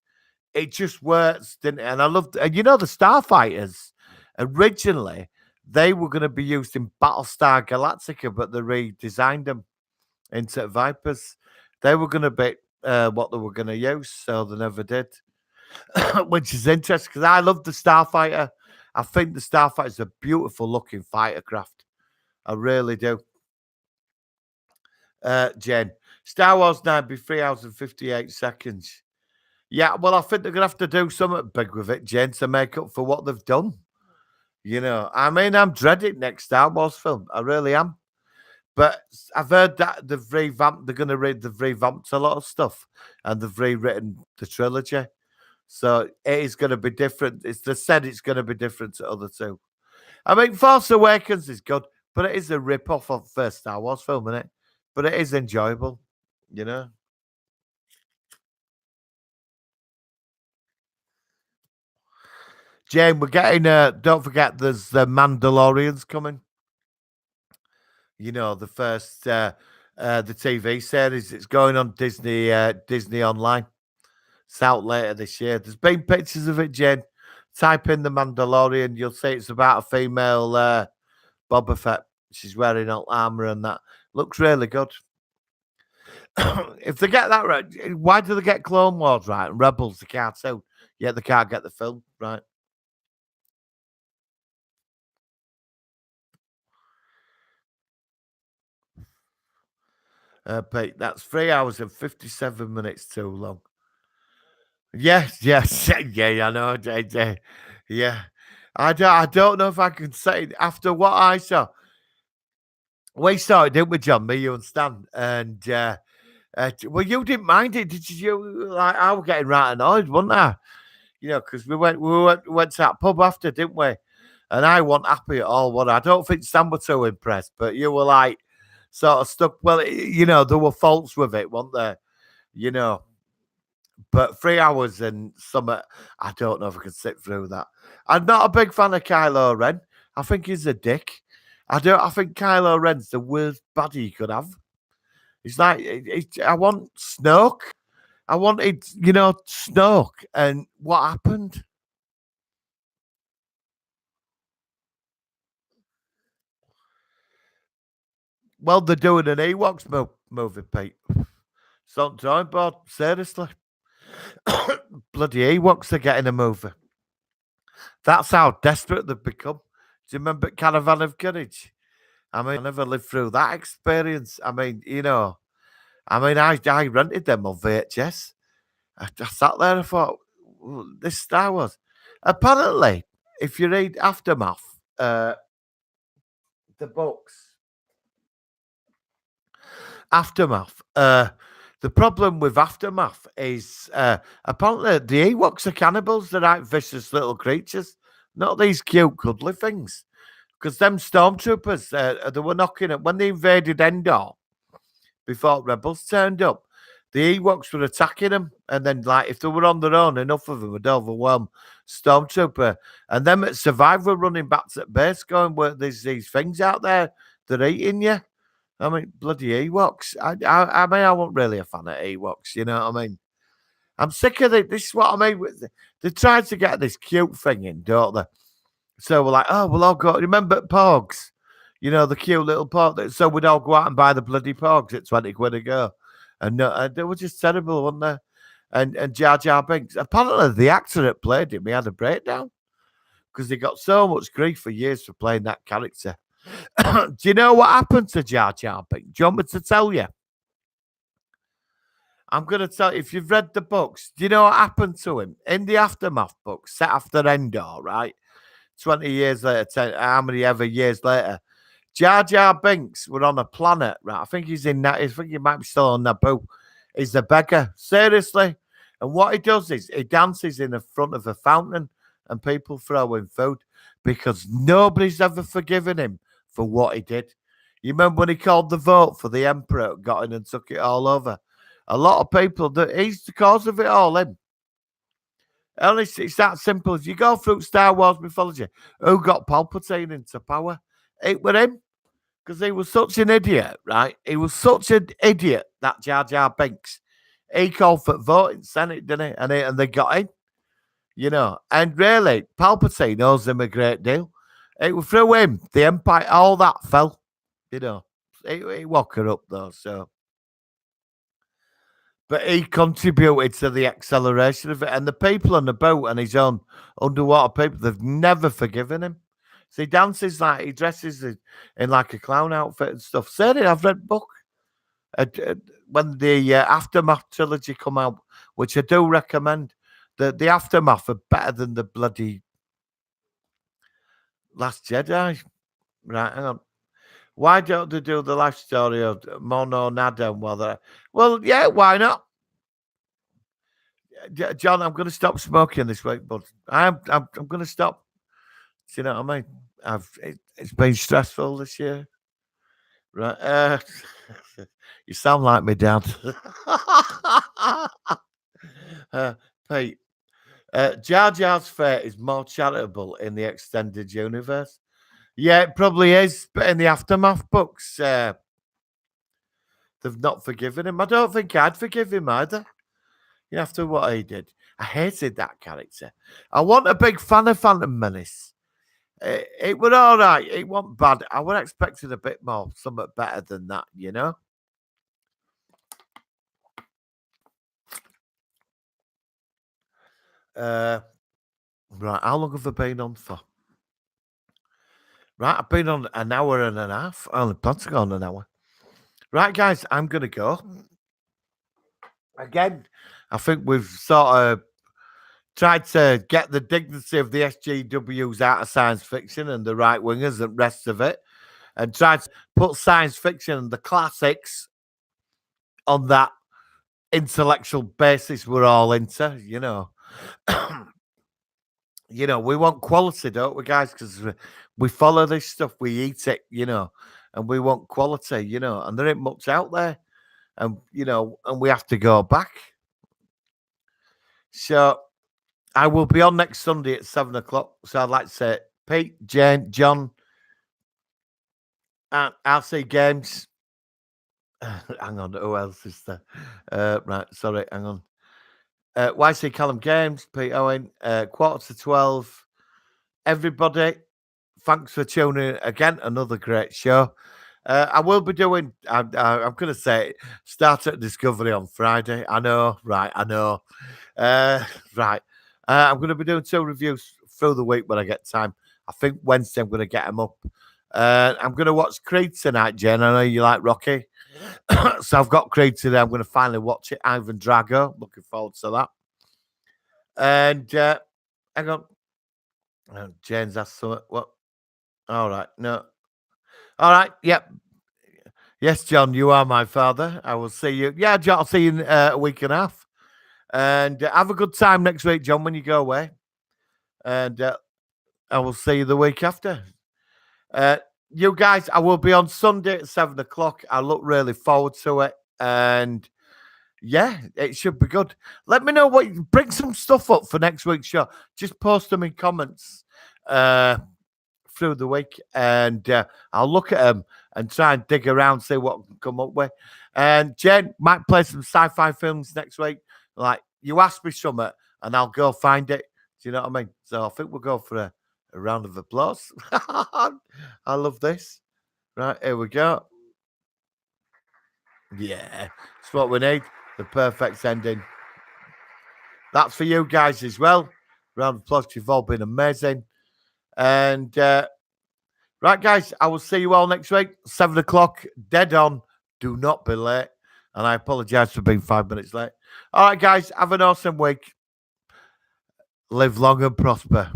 It just works, didn't it? And I loved and the Starfighters originally. They were going to be used in Battlestar Galactica, but they redesigned them into Vipers. They were going to be what they were going to use, so they never did. Which is interesting because I love the Starfighter. I think the Starfighter is a beautiful looking fighter craft. I really do. Jen, Star Wars 9 be 3 hours and 58 seconds. Yeah, well, I think they're going to have to do something big with it, Jen, to make up for what they've done. I mean, I'm dreading next Star Wars film. I really am. But I've heard that they've revamped a lot of stuff and they've rewritten the trilogy. So it is going to be different. They said it's going to be different to other two. I mean, Force Awakens is good. But it is a rip off of first Star Wars film, isn't it? But it is enjoyable, you know. Jane, we're getting don't forget there's the Mandalorians coming. You know, the first the TV series. It's going on Disney Online. It's out later this year. There's been pictures of it, Jane. Type in the Mandalorian, you'll see it's about a female Boba Fett. She's wearing all armor and that. Looks really good. If they get that right, why do they get Clone Wars right and Rebels the cartoon? Yeah, they can't get the film right. Pete, that's 3 hours and 57 minutes too long. Yes, yes, yeah, I know. Yeah, I don't know if I can say it after what I saw. We saw it, didn't we, John? Me, you, and Stan, and well, you didn't mind it, did you? Like I was getting right annoyed, wasn't I? You know, because we went to that pub after, didn't we? And I wasn't happy at all. What I don't think Stan was too impressed, but you were like sort of stuck. Well, you know, there were faults with it, weren't there? You know, but 3 hours and some, I don't know if I could sit through that. I'm not a big fan of Kylo Ren. I think he's a dick. I don't. I think Kylo Ren's the worst baddie you could have. It's like I want Snoke. I wanted, Snoke. And what happened? Well, they're doing an Ewoks movie, Pete. It's on drawing board. Seriously. Bloody Ewoks are getting a movie. That's how desperate they've become. Do you remember Caravan of Courage? I mean, I never lived through that experience. I mean, I rented them on VHS. I sat there and thought, this Star Wars. Apparently, if you read Aftermath, the books, Aftermath, the problem with Aftermath is apparently the Ewoks are cannibals. They're like vicious little creatures, not these cute, cuddly things. Because them stormtroopers, they were knocking it when they invaded Endor before Rebels turned up. The Ewoks were attacking them, and then like if they were on their own, enough of them would overwhelm Stormtrooper, and them at Survivor running back to the base, going, "Well, there's these things out there that are eating you." I mean, bloody Ewoks. I mean, I wasn't really a fan of Ewoks. You know what I mean? I'm sick of it. This is what I mean. They tried to get this cute thing in, don't they? So we're like, oh, we'll all go. Remember Pogs? You know, the cute little pog. So we'd all go out and buy the bloody Pogs at 20 quid a go. And they were just terrible, weren't they? And Jar Jar Binks. Apparently, the actor that played him, he had a breakdown because he got so much grief for years for playing that character. Do you know what happened to Jar Jar Binks? Do you want me to tell you? I'm going to tell you, if you've read the books, do you know what happened to him? In the Aftermath book, set after Endor, right? 20 years later, how many ever years later, Jar Jar Binks were on a planet, right? I think he's in that. I think he might be still on Naboo. He's a beggar, seriously. And what he does is he dances in the front of a fountain and people throw him food because nobody's ever forgiven him for what he did. You remember when he called the vote for the Emperor, got in and took it all over? A lot of people, that he's the cause of it all, him. And it's that simple. As you go through Star Wars mythology, who got Palpatine into power? It was him. Because he was such an idiot, right? He was such an idiot, that Jar Jar Binks. He called for voting Senate, didn't he? And they got in, you know. And really, Palpatine owes him a great deal. It was through him, the Empire, all that fell, you know. He woke her up, though, so. But he contributed to the acceleration of it. And the people on the boat and his own underwater people, they've never forgiven him. So he dances like, he dresses in like a clown outfit and stuff. Certainly, I've read book. When the Aftermath trilogy come out, which I do recommend, the Aftermath are better than the bloody Last Jedi. Right, hang on. Why don't they do the life story of Mono Nadam while they're... Well, yeah, why not? John, I'm going to stop smoking this week, but I'm going to stop. Do you know what I mean? It's been stressful this year. Right. You sound like me dad. uh, Pete, Jar Jar's fate is more charitable in the extended universe. Yeah, it probably is, but in the Aftermath books, they've not forgiven him. I don't think I'd forgive him either. After what he did, I hated that character. I wasn't a big fan of Phantom Menace. It was all right. It wasn't bad. I was expecting a bit more, something better than that, Right, how long have I been on for? Right, I've been on an hour and a half. I only plan to go on an hour. Right, guys, I'm going to go. Again, I think we've sort of tried to get the dignity of the SGWs out of science fiction and the right wingers and rest of it, and tried to put science fiction and the classics on that intellectual basis we're all into, we want quality, don't we, guys? Because we follow this stuff, we eat it, and we want quality, and there ain't much out there, and and we have to go back. So I will be on next Sunday at 7:00. So I'd like to say, Pete, Jane, John, and RC Games. Hang on, who else is there? Right, sorry, hang on. YC Callum Games, Pete Owen, 11:45. Everybody, thanks for tuning in again. Another great show. I will be doing, I'm going to say, start at Discovery on Friday. I know, right, I know. Right. I'm going to be doing 2 reviews through the week when I get time. I think Wednesday I'm going to get them up. I'm going to watch Creed tonight, Jen. I know you like Rocky. So I've got Creed today. I'm going to finally watch it. Ivan Drago. Looking forward to that. And hang on. Jane's asked something. What? All right. No. All right. Yep. Yes, John, you are my father. I will see you. Yeah, John, I'll see you in a week and a half. And have a good time next week, John, when you go away. And I will see you the week after. You guys, I will be on Sunday at 7:00. I look really forward to it. And yeah, it should be good. Let me know bring some stuff up for next week's show. Just post them in comments through the week, and I'll look at them and try and dig around, see what I can come up with. And Jen might play some sci-fi films next week. Like, you ask me something, and I'll go find it. Do you know what I mean? So I think we'll go for a round of applause. I love this. Right, here we go. Yeah, it's what we need. The perfect ending. That's for you guys as well. Round of applause. You've all been amazing. And right, guys, I will see you all next week. 7:00, dead on. Do not be late. And I apologize for being 5 minutes late. All right, guys, have an awesome week. Live long and prosper.